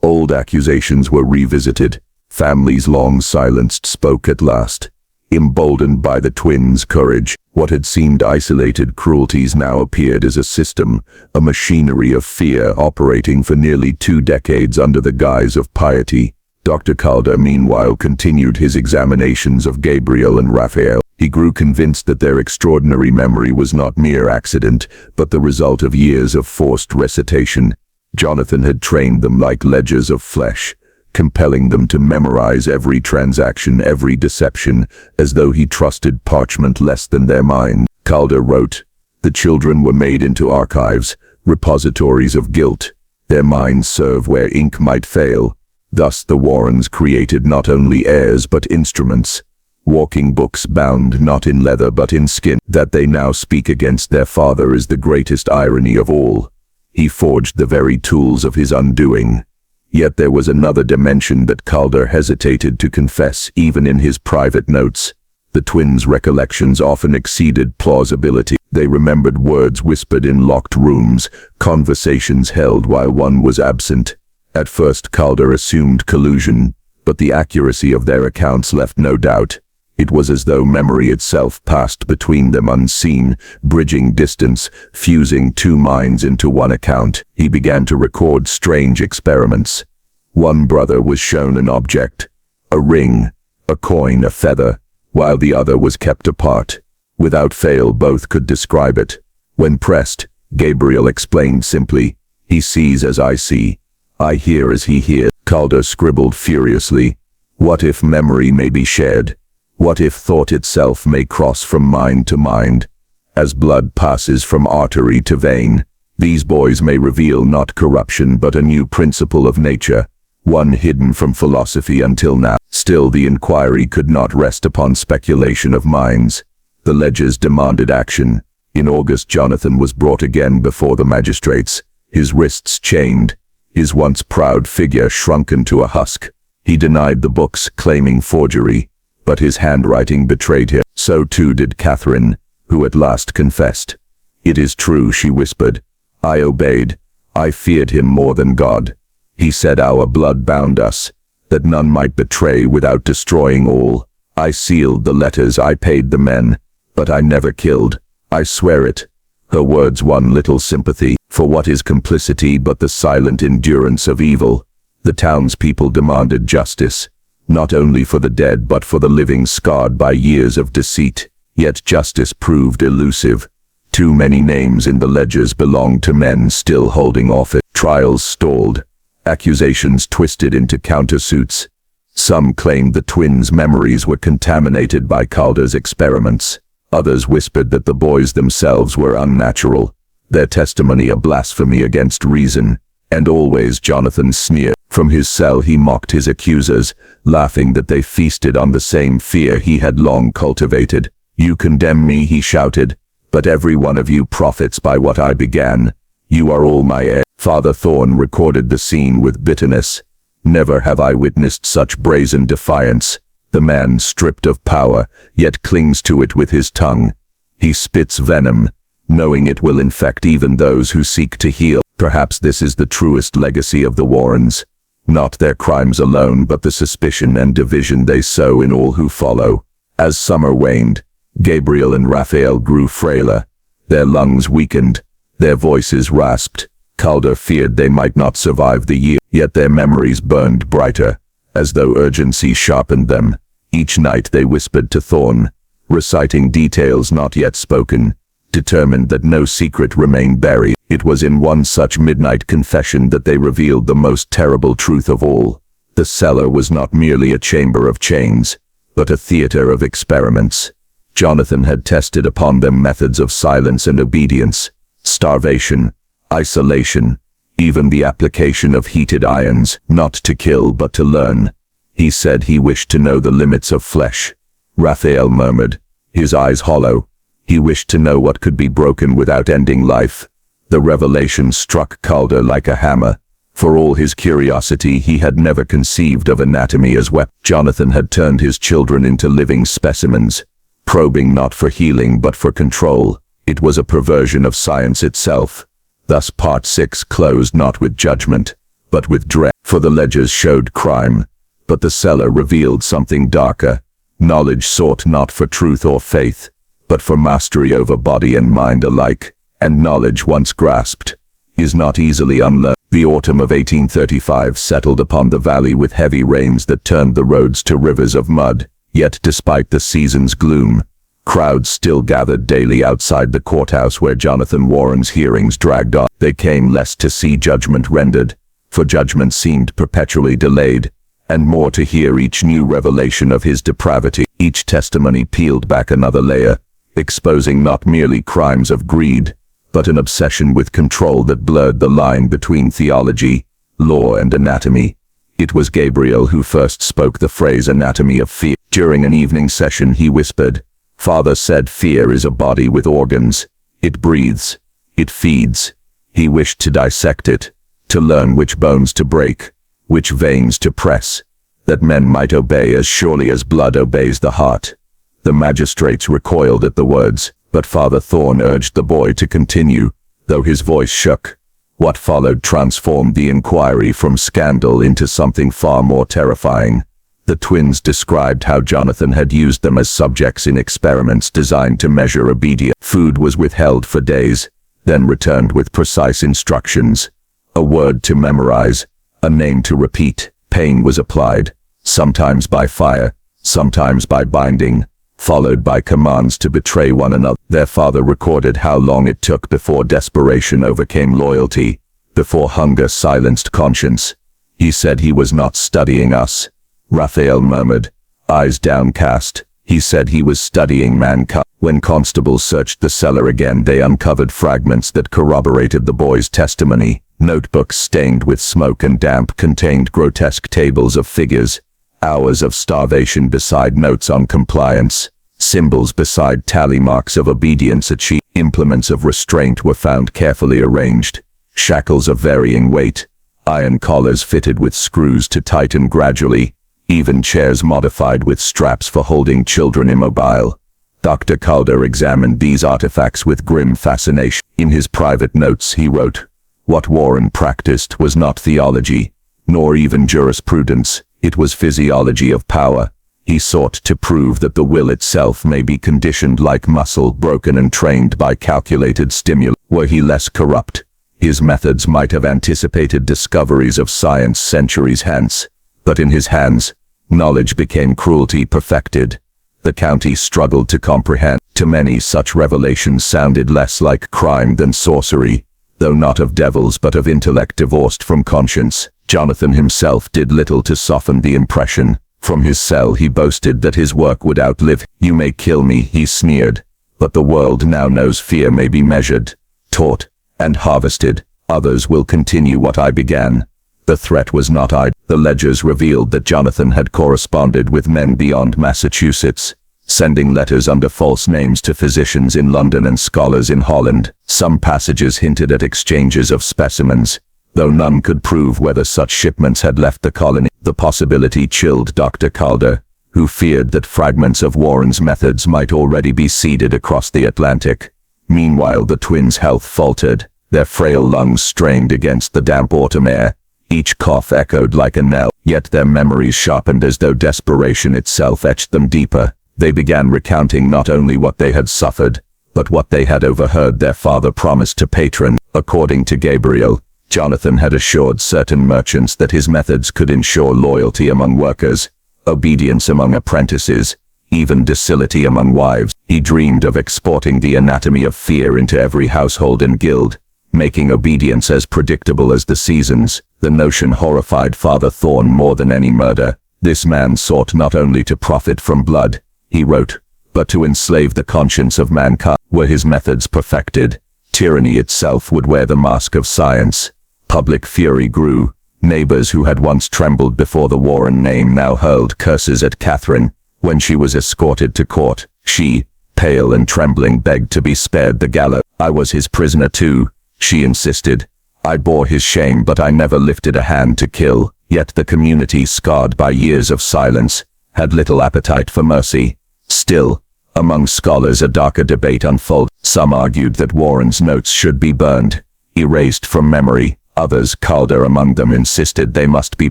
Old accusations were revisited. Families long silenced spoke at last. Emboldened by the twins' courage, what had seemed isolated cruelties now appeared as a system, a machinery of fear operating for nearly 2 decades under the guise of piety. Dr. Calder, meanwhile, continued his examinations of Gabriel and Raphael. He grew convinced that their extraordinary memory was not mere accident, but the result of years of forced recitation. Jonathan had trained them like ledgers of flesh, compelling them to memorize every transaction, every deception, as though he trusted parchment less than their mind. Calder wrote, "The children were made into archives, repositories of guilt. Their minds serve where ink might fail. Thus the Warrens created not only heirs but instruments, walking books bound not in leather but in skin. That they now speak against their father is the greatest irony of all. He forged the very tools of his undoing." Yet there was another dimension that Calder hesitated to confess even in his private notes. The twins' recollections often exceeded plausibility. They remembered words whispered in locked rooms, conversations held while one was absent. At first Calder assumed collusion, but the accuracy of their accounts left no doubt. It was as though memory itself passed between them unseen, bridging distance, fusing 2 minds into one account. He began to record strange experiments. One brother was shown an object, a ring, a coin, a feather, while the other was kept apart. Without fail, both could describe it. When pressed, Gabriel explained simply, "He sees as I see. I hear as he hears." Calder scribbled furiously, "What if memory may be shared? What if thought itself may cross from mind to mind? As blood passes from artery to vein, these boys may reveal not corruption but a new principle of nature, one hidden from philosophy until now." Still, the inquiry could not rest upon speculation of minds. The ledgers demanded action. In August, Jonathan was brought again before the magistrates, his wrists chained, his once proud figure shrunken to a husk. He denied the books, claiming forgery, but his handwriting betrayed him. So too did Catherine, who at last confessed. "It is true," she whispered. "I obeyed. I feared him more than God. He said our blood bound us, that none might betray without destroying all. I sealed the letters, I paid the men, but I never killed. I swear it." Her words won little sympathy, for what is complicity but the silent endurance of evil? The townspeople demanded justice, not only for the dead but for the living scarred by years of deceit. Yet justice proved elusive. Too many names in the ledgers belonged to men still holding office. Trials stalled. Accusations twisted into countersuits. Some claimed the twins' memories were contaminated by Calder's experiments. Others whispered that the boys themselves were unnatural, their testimony a blasphemy against reason. And always Jonathan sneered. From his cell he mocked his accusers, laughing that they feasted on the same fear he had long cultivated. "You condemn me," he shouted, "but every one of you profits by what I began. You are all my heirs." Father Thorne recorded the scene with bitterness. "Never have I witnessed such brazen defiance. The man stripped of power, yet clings to it with his tongue. He spits venom, knowing it will infect even those who seek to heal. Perhaps this is the truest legacy of the Warrens. Not their crimes alone, but the suspicion and division they sow in all who follow." As summer waned, Gabriel and Raphael grew frailer. Their lungs weakened, their voices rasped. Calder feared they might not survive the year, yet their memories burned brighter, as though urgency sharpened them. Each night they whispered to Thorne, reciting details not yet spoken, determined that no secret remained buried. It was in one such midnight confession that they revealed the most terrible truth of all. The cellar was not merely a chamber of chains, but a theater of experiments. Jonathan had tested upon them methods of silence and obedience, starvation, isolation, even the application of heated irons, not to kill but to learn. He said he wished to know the limits of flesh. Raphael murmured, his eyes hollow. He wished to know what could be broken without ending life. The revelation struck Calder like a hammer. For all his curiosity, he had never conceived of anatomy as weapon. Jonathan had turned his children into living specimens, probing not for healing but for control. It was a perversion of science itself. Thus part 6 closed not with judgment, but with dread. For the ledgers showed crime, but the cellar revealed something darker. Knowledge sought not for truth or faith, but for mastery over body and mind alike, and knowledge once grasped is not easily unlearned. The autumn of 1835 settled upon the valley with heavy rains that turned the roads to rivers of mud, yet despite the season's gloom, crowds still gathered daily outside the courthouse where Jonathan Warren's hearings dragged on. They came less to see judgment rendered, for judgment seemed perpetually delayed, and more to hear each new revelation of his depravity. Each testimony peeled back another layer, exposing not merely crimes of greed, but an obsession with control that blurred the line between theology, law, and anatomy. It was Gabriel who first spoke the phrase anatomy of fear. During an evening session he whispered, "Father said fear is a body with organs. It breathes. It feeds." He wished to dissect it, to learn which bones to break, which veins to press, that men might obey as surely as blood obeys the heart. The magistrates recoiled at the words, but Father Thorn urged the boy to continue, though his voice shook. What followed transformed the inquiry from scandal into something far more terrifying. The twins described how Jonathan had used them as subjects in experiments designed to measure obedience. Food was withheld for days, then returned with precise instructions. A word to memorize, a name to repeat. Pain was applied, sometimes by fire, sometimes by binding, followed by commands to betray one another. Their father recorded how long it took before desperation overcame loyalty, before hunger silenced conscience. He said he was not studying us, Raphael murmured, eyes downcast. He said he was studying mankind. When constables searched the cellar again, they uncovered fragments that corroborated the boy's testimony. Notebooks stained with smoke and damp contained grotesque tables of figures, hours of starvation beside notes on compliance, symbols beside tally marks of obedience achieved. Implements of restraint were found carefully arranged, shackles of varying weight, iron collars fitted with screws to tighten gradually, even chairs modified with straps for holding children immobile. Dr. Calder examined these artifacts with grim fascination. In his private notes he wrote, "What Warren practiced was not theology, nor even jurisprudence. It was physiology of power. He sought to prove that the will itself may be conditioned like muscle, broken and trained by calculated stimuli. Were he less corrupt, his methods might have anticipated discoveries of science centuries hence. But in his hands, knowledge became cruelty perfected." The county struggled to comprehend. To many, such revelations sounded less like crime than sorcery, though not of devils but of intellect divorced from conscience. Jonathan himself did little to soften the impression. From his cell he boasted that his work would outlive him. "You may kill me," he sneered, "but the world now knows fear may be measured, taught, and harvested. Others will continue what I began." The threat was not idle. The ledgers revealed that Jonathan had corresponded with men beyond Massachusetts, sending letters under false names to physicians in London and scholars in Holland. Some passages hinted at exchanges of specimens, though none could prove whether such shipments had left the colony. The possibility chilled Dr. Calder, who feared that fragments of Warren's methods might already be seeded across the Atlantic. Meanwhile the twins' health faltered, their frail lungs strained against the damp autumn air. Each cough echoed like a knell, yet their memories sharpened as though desperation itself etched them deeper. They began recounting not only what they had suffered, but what they had overheard their father promise to patron. According to Gabriel, Jonathan had assured certain merchants that his methods could ensure loyalty among workers, obedience among apprentices, even docility among wives. He dreamed of exporting the anatomy of fear into every household and guild, making obedience as predictable as the seasons. The notion horrified Father Thorn more than any murder. This man sought not only to profit from blood, he wrote, but to enslave the conscience of mankind. Were his methods perfected, tyranny itself would wear the mask of science. Public fury grew. Neighbors who had once trembled before the Warren name now hurled curses at Catherine. When she was escorted to court, she, pale and trembling, begged to be spared the gallows. "I was his prisoner too," she insisted. "I bore his shame, but I never lifted a hand to kill." Yet the community, scarred by years of silence, had little appetite for mercy. Still, among scholars a darker debate unfolded. Some argued that Warren's notes should be burned, erased from memory. Others, Calder among them, insisted they must be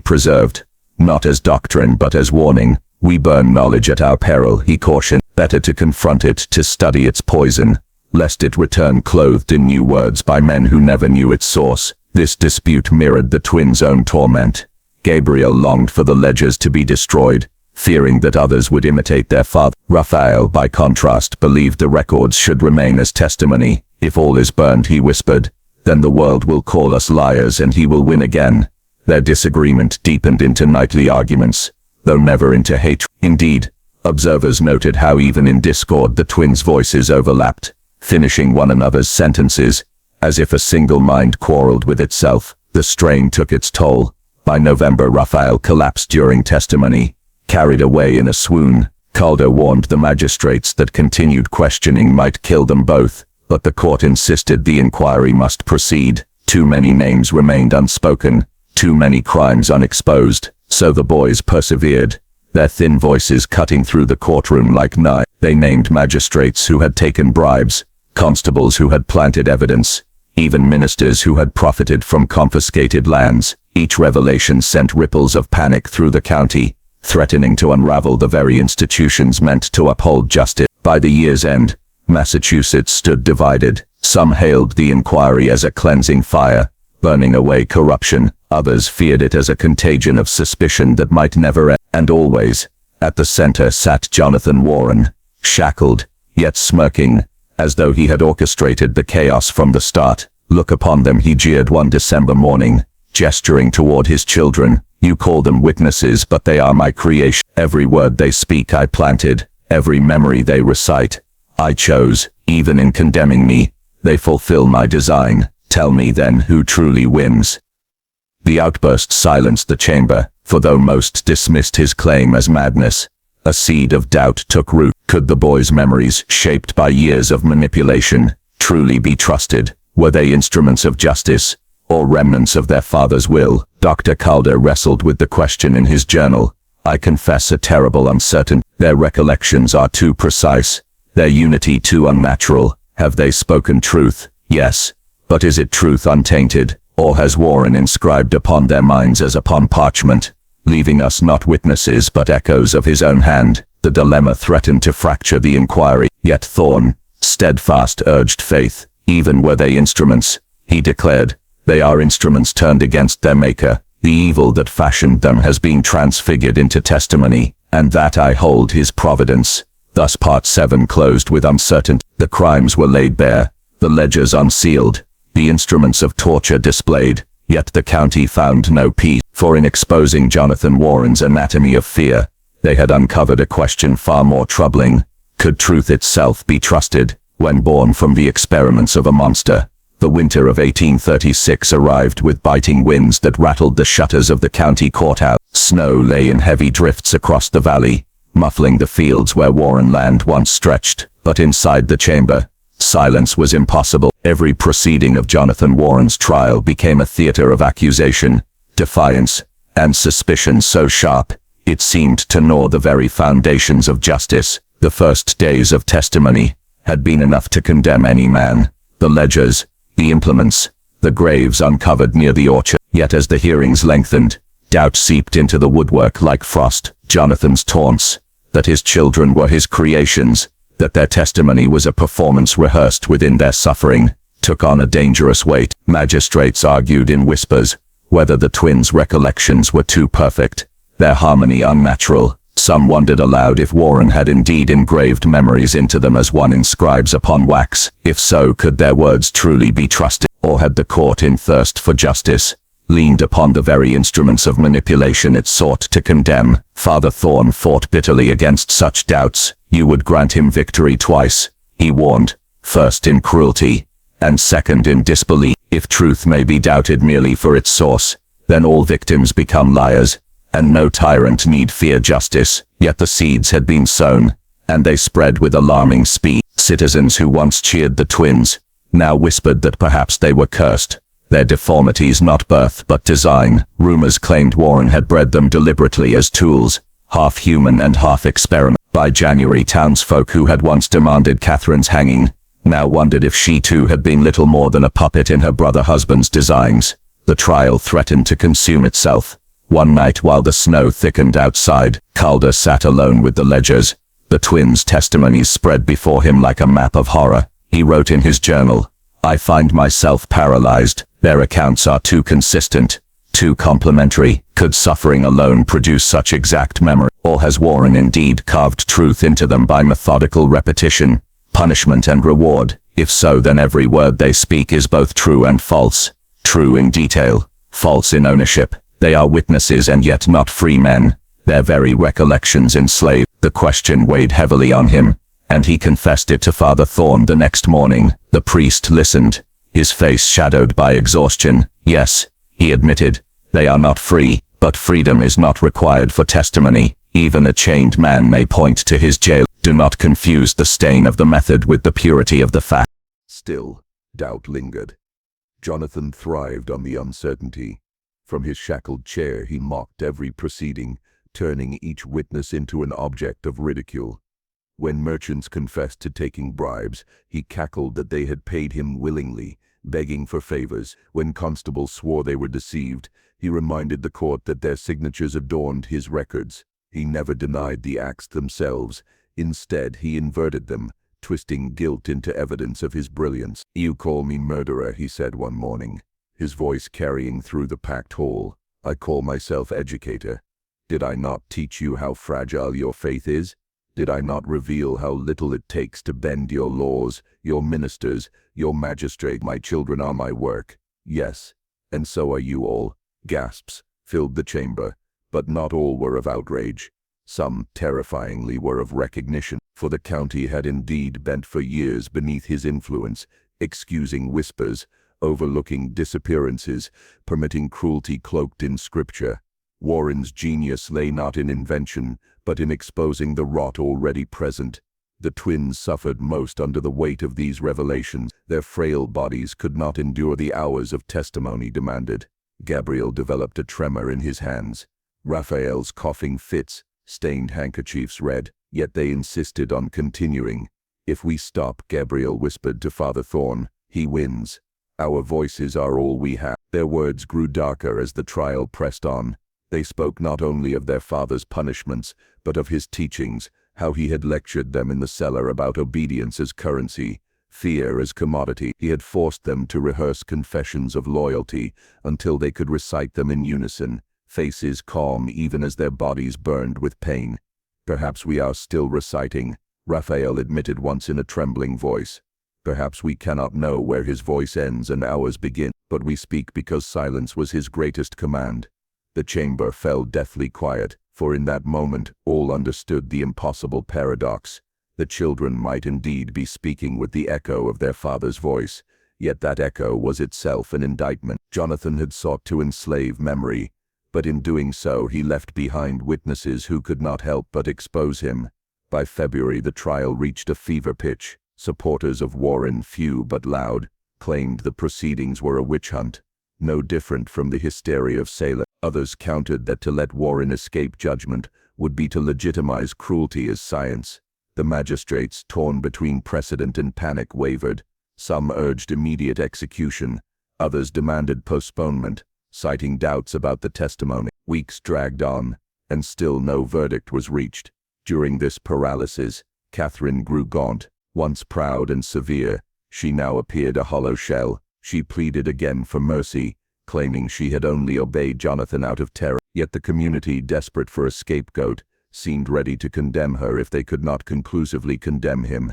preserved, not as doctrine but as warning. We burn knowledge at our peril, he cautioned. Better to confront it, to study its poison, lest it return clothed in new words by men who never knew its source. This dispute mirrored the twins' own torment. Gabriel longed for the ledgers to be destroyed, fearing that others would imitate their father. Raphael, by contrast, believed the records should remain as testimony. If all is burned, he whispered, then the world will call us liars and he will win again. Their disagreement deepened into nightly arguments, though never into hatred. Indeed, observers noted how even in discord the twins' voices overlapped, finishing one another's sentences, as if a single mind quarreled with itself. The strain took its toll. By November, Raphael collapsed during testimony, carried away in a swoon. Calder warned the magistrates that continued questioning might kill them both, but the court insisted the inquiry must proceed. Too many names remained unspoken, too many crimes unexposed, so the boys persevered, their thin voices cutting through the courtroom like knives. They named magistrates who had taken bribes, constables who had planted evidence, even ministers who had profited from confiscated lands. Each revelation sent ripples of panic through the county, threatening to unravel the very institutions meant to uphold justice. By the year's end, Massachusetts stood divided. Some hailed the inquiry as a cleansing fire, burning away corruption. Others feared it as a contagion of suspicion that might never end. And always, at the center sat Jonathan Warren, shackled, yet smirking, as though he had orchestrated the chaos from the start. Look upon them, he jeered one December morning, gesturing toward his children. You call them witnesses, but they are my creation. Every word they speak I planted, every memory they recite I chose. Even in condemning me, they fulfill my design. Tell me then who truly wins. The outburst silenced the chamber, for though most dismissed his claim as madness, a seed of doubt took root. Could the boys' memories, shaped by years of manipulation, truly be trusted? Were they instruments of justice, or remnants of their father's will? Dr. Calder wrestled with the question in his journal. I confess a terrible uncertainty. Their recollections are too precise, their unity too unnatural. Have they spoken truth? Yes. But is it truth untainted, or has Warren inscribed upon their minds as upon parchment, leaving us not witnesses but echoes of his own hand? The dilemma threatened to fracture the inquiry. Yet Thorne, steadfast, urged faith. Even were they instruments, he declared, they are instruments turned against their maker. The evil that fashioned them has been transfigured into testimony, and that I hold his providence. Thus Part 7 closed with uncertainty. The crimes were laid bare, the ledgers unsealed, the instruments of torture displayed, yet the county found no peace. For in exposing Jonathan Warren's anatomy of fear, they had uncovered a question far more troubling. Could truth itself be trusted, when born from the experiments of a monster? The winter of 1836 arrived with biting winds that rattled the shutters of the county courthouse. Snow lay in heavy drifts across the valley, muffling the fields where Warren land once stretched. But inside the chamber, silence was impossible. Every proceeding of Jonathan Warren's trial became a theater of accusation, defiance, and suspicion so sharp, it seemed to gnaw the very foundations of justice. The first days of testimony had been enough to condemn any man. The ledgers, the implements, the graves uncovered near the orchard. Yet as the hearings lengthened, doubt seeped into the woodwork like frost. Jonathan's taunts, that his children were his creations, that their testimony was a performance rehearsed within their suffering, took on a dangerous weight. Magistrates argued in whispers whether the twins' recollections were too perfect, their harmony unnatural. Some wondered aloud if Warren had indeed engraved memories into them as one inscribes upon wax. If so, could their words truly be trusted? Or had the court, in thirst for justice, leaned upon the very instruments of manipulation it sought to condemn? Father Thorne fought bitterly against such doubts. You would grant him victory twice, he warned, first in cruelty, and second in disbelief. If truth may be doubted merely for its source, then all victims become liars, and no tyrant need fear justice. Yet the seeds had been sown, and they spread with alarming speed. Citizens who once cheered the twins, now whispered that perhaps they were cursed, their deformities not birth but design. Rumors claimed Warren had bred them deliberately as tools, half human and half experiment. By January, townsfolk who had once demanded Catherine's hanging now wondered if she too had been little more than a puppet in her brother-husband's designs. The trial threatened to consume itself. One night while the snow thickened outside, Calder sat alone with the ledgers. The twins' testimonies spread before him like a map of horror. He wrote in his journal, "I find myself paralyzed. Their accounts are too consistent, too complementary. Could suffering alone produce such exact memory? Or has Warren indeed carved truth into them by methodical repetition, punishment and reward? If so, then every word they speak is both true and false. True in detail, false in ownership. They are witnesses and yet not free men. Their very recollections enslave." The question weighed heavily on him, and he confessed it to Father Thorn the next morning. The priest listened, his face shadowed by exhaustion. "Yes," he admitted, "they are not free, but freedom is not required for testimony. Even a chained man may point to his jail. Do not confuse the stain of the method with the purity of the fact." Still, doubt lingered. Jonathan thrived on the uncertainty. From his shackled chair he mocked every proceeding, turning each witness into an object of ridicule. When merchants confessed to taking bribes, he cackled that they had paid him willingly, begging for favors. When constables swore they were deceived, he reminded the court that their signatures adorned his records. He never denied the acts themselves. Instead, he inverted them, twisting guilt into evidence of his brilliance. "You call me murderer," he said one morning, his voice carrying through the packed hall. "I call myself educator. Did I not teach you how fragile your faith is? Did I not reveal how little it takes to bend your laws, your ministers, your magistrate? My children are my work. Yes, and so are you all." Gasps filled the chamber, but not all were of outrage. Some, terrifyingly, were of recognition, for the county had indeed bent for years beneath his influence, excusing whispers, overlooking disappearances, permitting cruelty cloaked in scripture. Warren's genius lay not in invention, but in exposing the rot already present. The twins suffered most under the weight of these revelations. Their frail bodies could not endure the hours of testimony demanded. Gabriel developed a tremor in his hands. Raphael's coughing fits stained handkerchiefs red, yet they insisted on continuing. "If we stop," Gabriel whispered to Father Thorn, "he wins. Our voices are all we have." Their words grew darker as the trial pressed on. They spoke not only of their father's punishments, but of his teachings, how he had lectured them in the cellar about obedience as currency, fear as commodity. He had forced them to rehearse confessions of loyalty until they could recite them in unison, faces calm even as their bodies burned with pain. "Perhaps we are still reciting," Raphael admitted once in a trembling voice. "Perhaps we cannot know where his voice ends and ours begin, but we speak because silence was his greatest command." The chamber fell deathly quiet, for in that moment all understood the impossible paradox. The children might indeed be speaking with the echo of their father's voice, yet that echo was itself an indictment. Jonathan had sought to enslave memory, but in doing so he left behind witnesses who could not help but expose him. By February the trial reached a fever pitch. Supporters of Warren, few but loud, claimed the proceedings were a witch hunt, no different from the hysteria of Salem. Others countered that to let Warren escape judgment would be to legitimize cruelty as science. The magistrates, torn between precedent and panic, wavered. Some urged immediate execution, others demanded postponement, citing doubts about the testimony. Weeks dragged on, and still no verdict was reached. During this paralysis, Catherine grew gaunt. Once proud and severe, she now appeared a hollow shell. She pleaded again for mercy, claiming she had only obeyed Jonathan out of terror. Yet the community, desperate for a scapegoat, seemed ready to condemn her if they could not conclusively condemn him.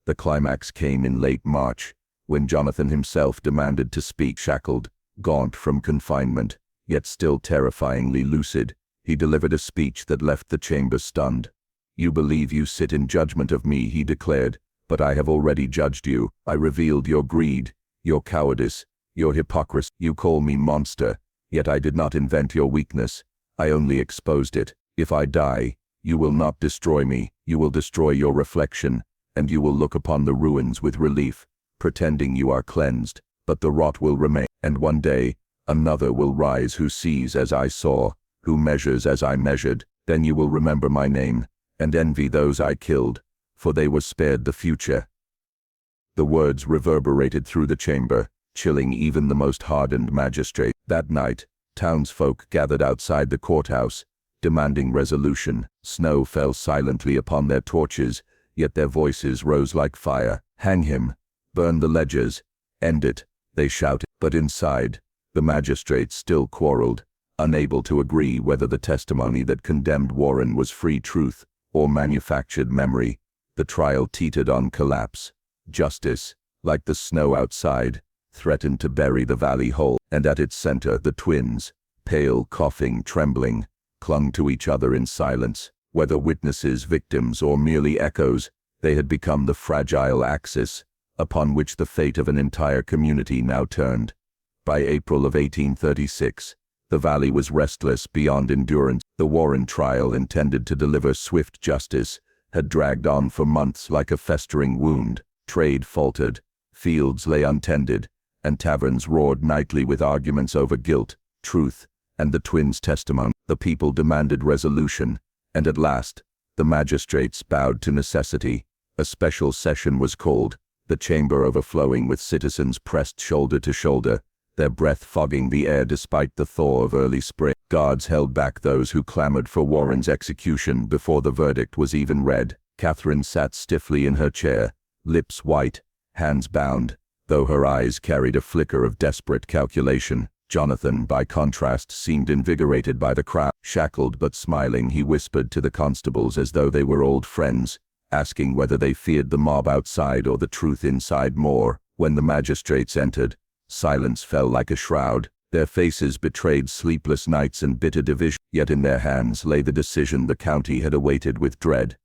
The climax came in late March, when Jonathan himself demanded to speak. Shackled, gaunt from confinement, yet still terrifyingly lucid, he delivered a speech that left the chamber stunned. "You believe you sit in judgment of me," he declared, "but I have already judged you. I revealed your greed, your cowardice, your hypocrisy. You call me monster, yet I did not invent your weakness. I only exposed it. If I die, you will not destroy me. You will destroy your reflection, and you will look upon the ruins with relief, pretending you are cleansed, but the rot will remain. And one day, another will rise who sees as I saw, who measures as I measured. Then you will remember my name, and envy those I killed, for they were spared the future." The words reverberated through the chamber, chilling even the most hardened magistrate. That night, townsfolk gathered outside the courthouse, demanding resolution. Snow fell silently upon their torches, yet their voices rose like fire. "Hang him! Burn the ledgers! End it!" they shouted. But inside, the magistrates still quarreled, unable to agree whether the testimony that condemned Warren was free truth or manufactured memory. The trial teetered on collapse. Justice, like the snow outside, threatened to bury the valley whole, and at its center the twins, pale, coughing, trembling, clung to each other in silence. Whether witnesses, victims, or merely echoes, they had become the fragile axis upon which the fate of an entire community now turned. By April of 1836, the valley was restless beyond endurance. The Warren trial, intended to deliver swift justice, had dragged on for months like a festering wound. Trade faltered, fields lay untended, and taverns roared nightly with arguments over guilt, truth, and the twins' testimony. The people demanded resolution, and at last, the magistrates bowed to necessity. A special session was called, the chamber overflowing with citizens pressed shoulder to shoulder, their breath fogging the air despite the thaw of early spring. Guards held back those who clamored for Warren's execution before the verdict was even read. Catherine sat stiffly in her chair, lips white, hands bound, though her eyes carried a flicker of desperate calculation. Jonathan, by contrast, seemed invigorated by the crowd. Shackled but smiling, he whispered to the constables as though they were old friends, asking whether they feared the mob outside or the truth inside more. When the magistrates entered, silence fell like a shroud. Their faces betrayed sleepless nights and bitter division, yet in their hands lay the decision the county had awaited with dread.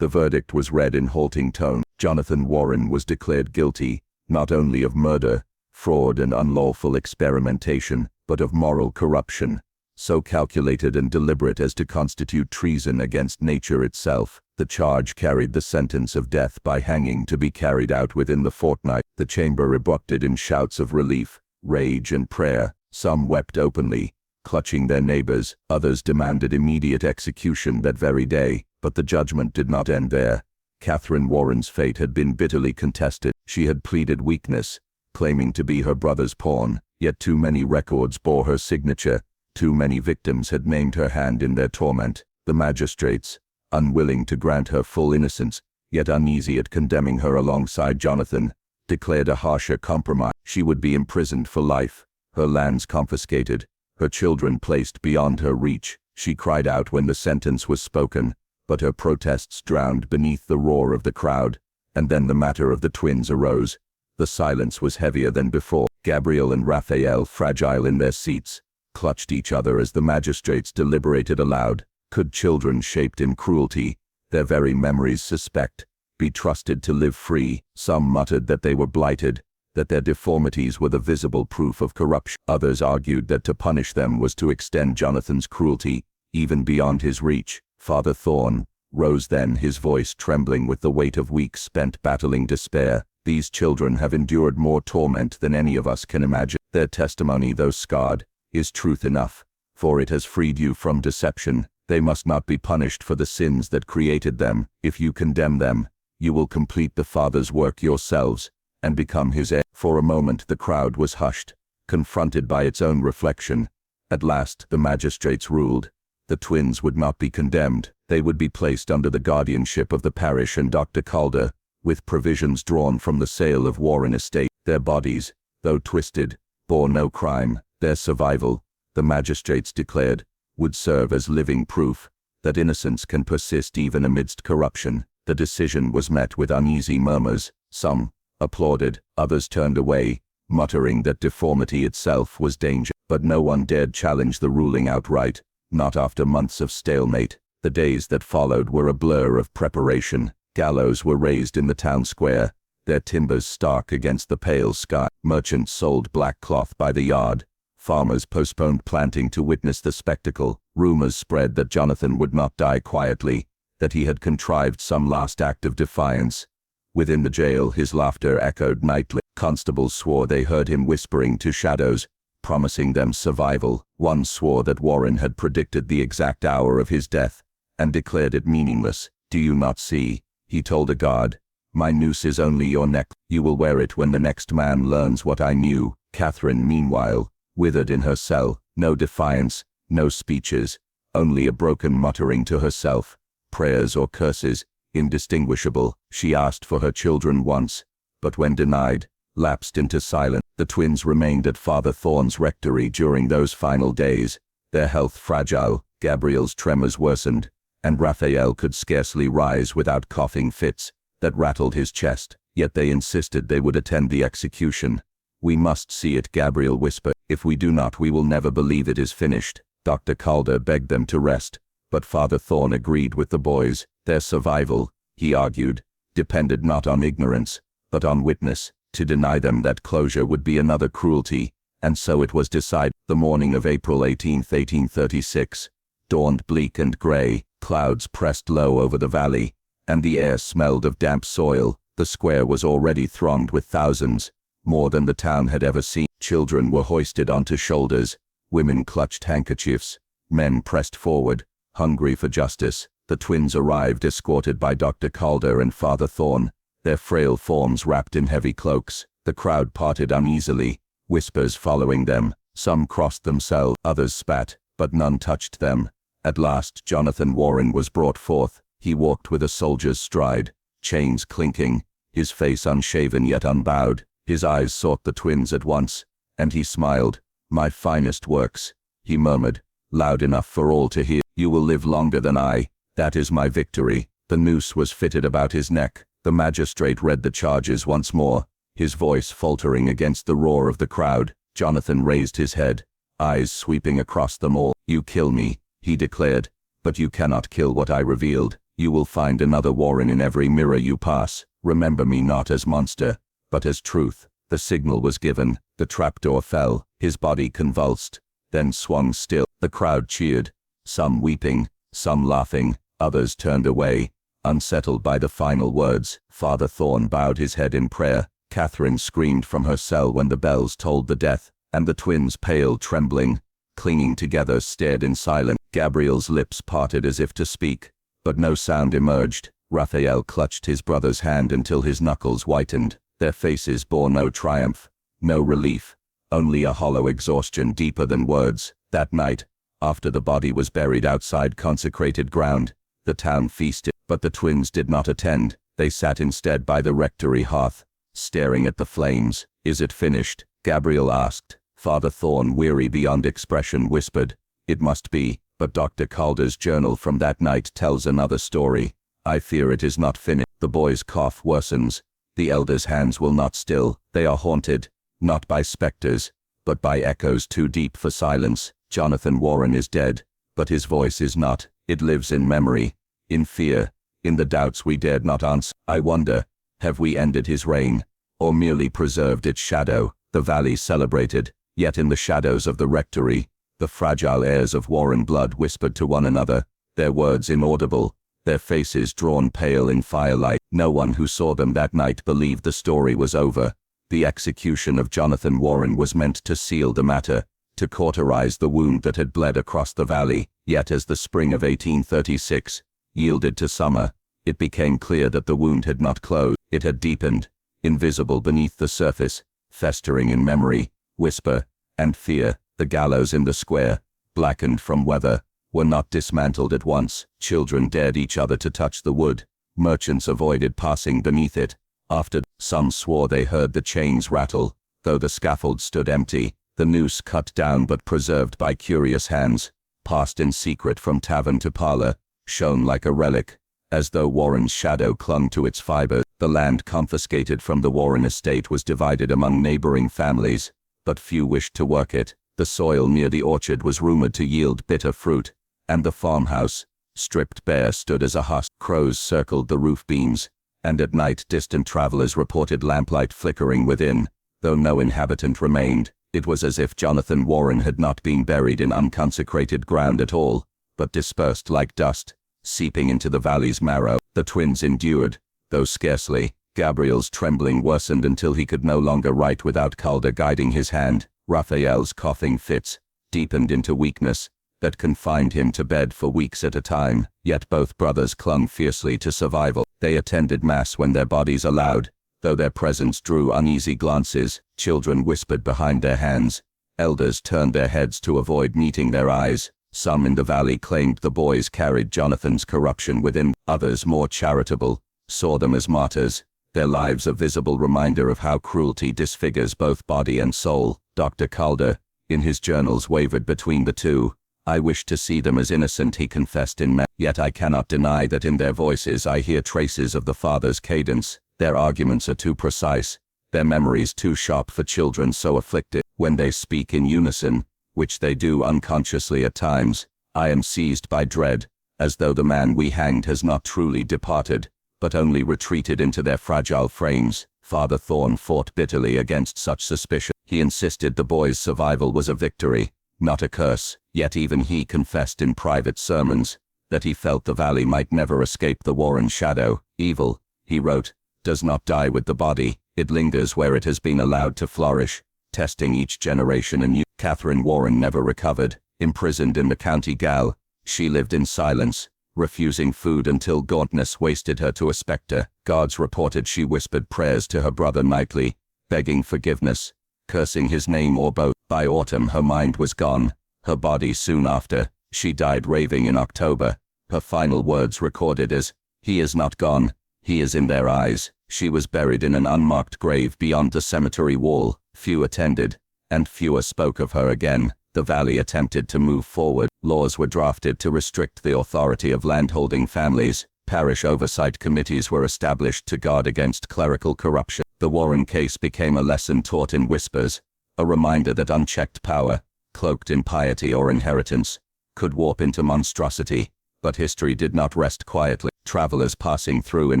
The verdict was read in halting tone. Jonathan Warren was declared guilty, not only of murder, fraud, and unlawful experimentation, but of moral corruption, so calculated and deliberate as to constitute treason against nature itself. The charge carried the sentence of death by hanging to be carried out within the fortnight. The chamber erupted in shouts of relief, rage, and prayer. Some wept openly, clutching their neighbors. Others demanded immediate execution that very day. But the judgment did not end there. Catherine Warren's fate had been bitterly contested. She had pleaded weakness, claiming to be her brother's pawn, yet too many records bore her signature. Too many victims had named her hand in their torment. The magistrates, unwilling to grant her full innocence, yet uneasy at condemning her alongside Jonathan, declared a harsher compromise. She would be imprisoned for life, her lands confiscated, her children placed beyond her reach. She cried out when the sentence was spoken, but her protests drowned beneath the roar of the crowd. And then the matter of the twins arose. The silence was heavier than before. Gabriel and Raphael, fragile in their seats, clutched each other as the magistrates deliberated aloud. Could children shaped in cruelty, their very memories suspect, be trusted to live free? Some muttered that they were blighted, that their deformities were the visible proof of corruption. Others argued that to punish them was to extend Jonathan's cruelty even beyond his reach. Father Thorne rose then, his voice trembling with the weight of weeks spent battling despair. These children have endured more torment than any of us can imagine. Their testimony, though scarred, is truth enough, for it has freed you from deception. They must not be punished for the sins that created them. If you condemn them, you will complete the Father's work yourselves, and become his heir. For a moment the crowd was hushed, confronted by its own reflection. At last the magistrates ruled. The twins would not be condemned. They would be placed under the guardianship of the parish and Dr. Calder, with provisions drawn from the sale of Warren estate. Their bodies, though twisted, bore no crime. Their survival, the magistrates declared, would serve as living proof that innocence can persist even amidst corruption. The decision was met with uneasy murmurs. Some applauded, others turned away, muttering that deformity itself was danger. But no one dared challenge the ruling outright, not after months of stalemate. The days that followed were a blur of preparation. Gallows were raised in the town square, their timbers stark against the pale sky. Merchants sold black cloth by the yard. Farmers postponed planting to witness the spectacle. Rumors spread that Jonathan would not die quietly, that he had contrived some last act of defiance. Within the jail his laughter echoed nightly. Constables swore they heard him whispering to shadows, promising them survival. One swore that Warren had predicted the exact hour of his death, and declared it meaningless. "Do you not see?" he told a guard. My noose is only your neck. You will wear it when the next man learns what I knew. Catherine, meanwhile, withered in her cell. No defiance, no speeches, only a broken muttering to herself. Prayers or curses, indistinguishable. She asked for her children once, but when denied, lapsed into silence. The twins remained at Father Thorn's rectory during those final days, their health fragile. Gabriel's tremors worsened, and Raphael could scarcely rise without coughing fits that rattled his chest. Yet they insisted they would attend the execution. We must see it, Gabriel whispered. If we do not, we will never believe it is finished. Dr. Calder begged them to rest, but Father Thorn agreed with the boys. Their survival, he argued, depended not on ignorance, but on witness. To deny them that closure would be another cruelty, and so it was decided. The morning of April 18, 1836, dawned bleak and grey. Clouds pressed low over the valley, and the air smelled of damp soil. The square was already thronged with thousands, more than the town had ever seen. Children were hoisted onto shoulders, women clutched handkerchiefs, men pressed forward, hungry for justice. The twins arrived escorted by Dr. Calder and Father Thorn, their frail forms wrapped in heavy cloaks. The crowd parted uneasily, whispers following them. Some crossed themselves, others spat, but none touched them. At last Jonathan Warren was brought forth. He walked with a soldier's stride, chains clinking, his face unshaven yet unbowed. His eyes sought the twins at once, and he smiled. "My finest works," he murmured, loud enough for all to hear. "You will live longer than I. That is my victory." The noose was fitted about his neck. The magistrate read the charges once more, his voice faltering against the roar of the crowd. Jonathan raised his head, eyes sweeping across them all. "You kill me," he declared, "but you cannot kill what I revealed. You will find another Warren in every mirror you pass. Remember me not as monster, but as truth." The signal was given. The trapdoor fell. His body convulsed, then swung still. The crowd cheered, some weeping, some laughing. Others turned away, unsettled by the final words. Father Thorn bowed his head in prayer. Catherine screamed from her cell when the bells told the death, and the twins, pale, trembling, clinging together, stared in silence. Gabriel's lips parted as if to speak, but no sound emerged. Raphael clutched his brother's hand until his knuckles whitened. Their faces bore no triumph, no relief, only a hollow exhaustion deeper than words. That night, after the body was buried outside consecrated ground, the town feasted, but the twins did not attend. They sat instead by the rectory hearth, staring at the flames. "Is it finished?" Gabriel asked. Father Thorn, weary beyond expression, whispered, "It must be, but Dr. Calder's journal from that night tells another story. I fear it is not finished." The boy's cough worsens. The elders' hands will not still. They are haunted, not by specters, but by echoes too deep for silence. Jonathan Warren is dead, but his voice is not. It lives in memory, in fear, in the doubts we dared not answer. I wonder, have we ended his reign, or merely preserved its shadow? The valley celebrated, yet in the shadows of the rectory, the fragile heirs of Warren blood whispered to one another, their words inaudible, their faces drawn pale in firelight. No one who saw them that night believed the story was over. The execution of Jonathan Warren was meant to seal the matter, to cauterize the wound that had bled across the valley. Yet as the spring of 1836 yielded to summer, it became clear that the wound had not closed. It had deepened, invisible beneath the surface, festering in memory, whisper, and fear. The gallows in the square, blackened from weather, were not dismantled at once. Children dared each other to touch the wood. Merchants avoided passing beneath it. After, some swore they heard the chains rattle, though the scaffold stood empty. The noose, cut down but preserved by curious hands, passed in secret from tavern to parlor, shone like a relic, as though Warren's shadow clung to its fibers. The land confiscated from the Warren estate was divided among neighboring families, but few wished to work it. The soil near the orchard was rumored to yield bitter fruit, and the farmhouse, stripped bare, stood as a husk. Crows circled the roof beams, and at night distant travelers reported lamplight flickering within, though no inhabitant remained. It was as if Jonathan Warren had not been buried in unconsecrated ground at all, but dispersed like dust, seeping into the valley's marrow. The twins endured, though scarcely. Gabriel's trembling worsened until he could no longer write without Calder guiding his hand. Raphael's coughing fits deepened into weakness, that confined him to bed for weeks at a time. Yet both brothers clung fiercely to survival. They attended mass when their bodies allowed, though their presence drew uneasy glances. Children whispered behind their hands. Elders turned their heads to avoid meeting their eyes. Some in the valley claimed the boys carried Jonathan's corruption within. Others, more charitable, saw them as martyrs, their lives a visible reminder of how cruelty disfigures both body and soul. Dr. Calder, in his journals, wavered between the two. I wish to see them as innocent, he confessed yet I cannot deny that in their voices I hear traces of the father's cadence. Their arguments are too precise, their memories too sharp for children so afflicted. When they speak in unison, which they do unconsciously at times, I am seized by dread, as though the man we hanged has not truly departed, but only retreated into their fragile frames. Father Thorne fought bitterly against such suspicion. He insisted the boys' survival was a victory, not a curse. Yet even he confessed in private sermons that he felt the valley might never escape the Warren shadow. Evil, he wrote, does not die with the body, it lingers where it has been allowed to flourish, testing each generation anew. Catherine Warren never recovered. Imprisoned in the county gaol, she lived in silence, refusing food until gauntness wasted her to a spectre. Guards reported she whispered prayers to her brother nightly, begging forgiveness, cursing his name or both. By autumn her mind was gone, her body soon after. She died raving in October, her final words recorded as, "He is not gone, he is in their eyes." She was buried in an unmarked grave beyond the cemetery wall. Few attended, and fewer spoke of her again. The valley attempted to move forward. Laws were drafted to restrict the authority of landholding families. Parish oversight committees were established to guard against clerical corruption. The Warren case became a lesson taught in whispers, a reminder that unchecked power, cloaked in piety or inheritance, could warp into monstrosity. But history did not rest quietly. Travelers passing through in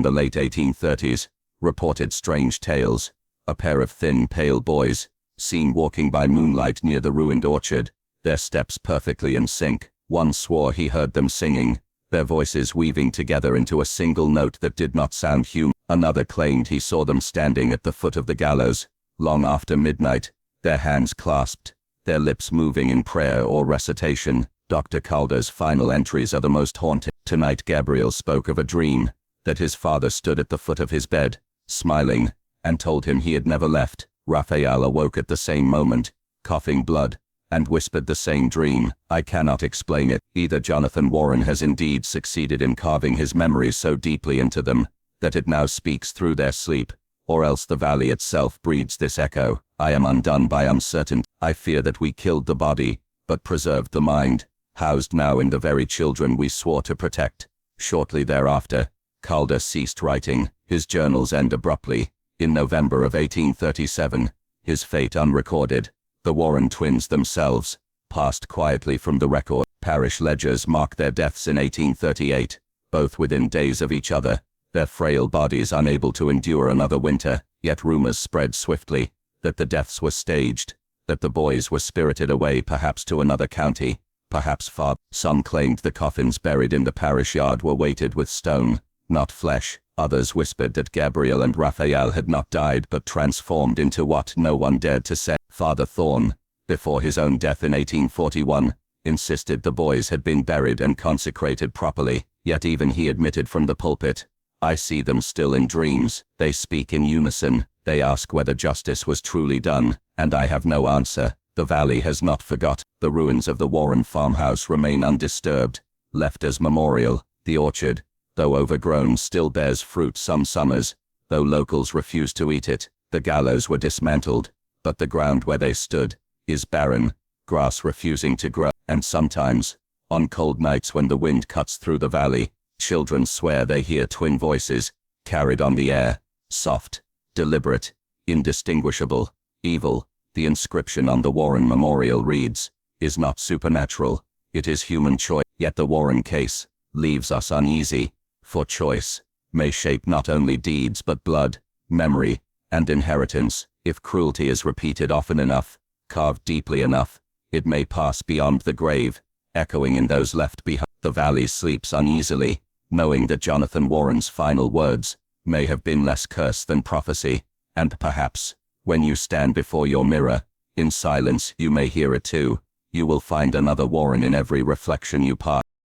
the late 1830s reported strange tales. A pair of thin, pale boys, seen walking by moonlight near the ruined orchard, their steps perfectly in sync. One swore he heard them singing, their voices weaving together into a single note that did not sound human. Another claimed he saw them standing at the foot of the gallows, long after midnight, their hands clasped, their lips moving in prayer or recitation. Dr. Calder's final entries are the most haunting. Tonight Gabriel spoke of a dream, that his father stood at the foot of his bed, smiling, and told him he had never left. Raphael awoke at the same moment, coughing blood, and whispered the same dream. I cannot explain it. Either Jonathan Warren has indeed succeeded in carving his memories so deeply into them, that it now speaks through their sleep, or else the valley itself breeds this echo. I am undone by uncertainty. I fear that we killed the body, but preserved the mind, housed now in the very children we swore to protect. Shortly thereafter, Calder ceased writing. His journals end abruptly. In November of 1837, his fate unrecorded. The Warren twins themselves passed quietly from the record. Parish ledgers mark their deaths in 1838, both within days of each other, their frail bodies unable to endure another winter. Yet rumors spread swiftly that the deaths were staged, that the boys were spirited away, perhaps to another county, perhaps far. Some claimed the coffins buried in the parish yard were weighted with stone, not flesh. Others whispered that Gabriel and Raphael had not died but transformed into what no one dared to say. Father Thorne, before his own death in 1841, insisted the boys had been buried and consecrated properly. Yet even he admitted from the pulpit, "I see them still in dreams. They speak in unison. They ask whether justice was truly done, and I have no answer." The valley has not forgot. The ruins of the Warren farmhouse remain undisturbed, left as memorial. The orchard, though overgrown, still bears fruit some summers, though locals refuse to eat it. The gallows were dismantled, but the ground where they stood is barren, grass refusing to grow. And sometimes, on cold nights when the wind cuts through the valley, children swear they hear twin voices, carried on the air, soft, deliberate, indistinguishable, evil. The inscription on the Warren memorial reads, "Is not supernatural, it is human choice." Yet the Warren case leaves us uneasy, for choice may shape not only deeds but blood, memory, and inheritance. If cruelty is repeated often enough, carved deeply enough, it may pass beyond the grave, echoing in those left behind. The valley sleeps uneasily, knowing that Jonathan Warren's final words may have been less curse than prophecy, and perhaps, when you stand before your mirror, in silence, you may hear it too. You will find another Warren in every reflection you pass.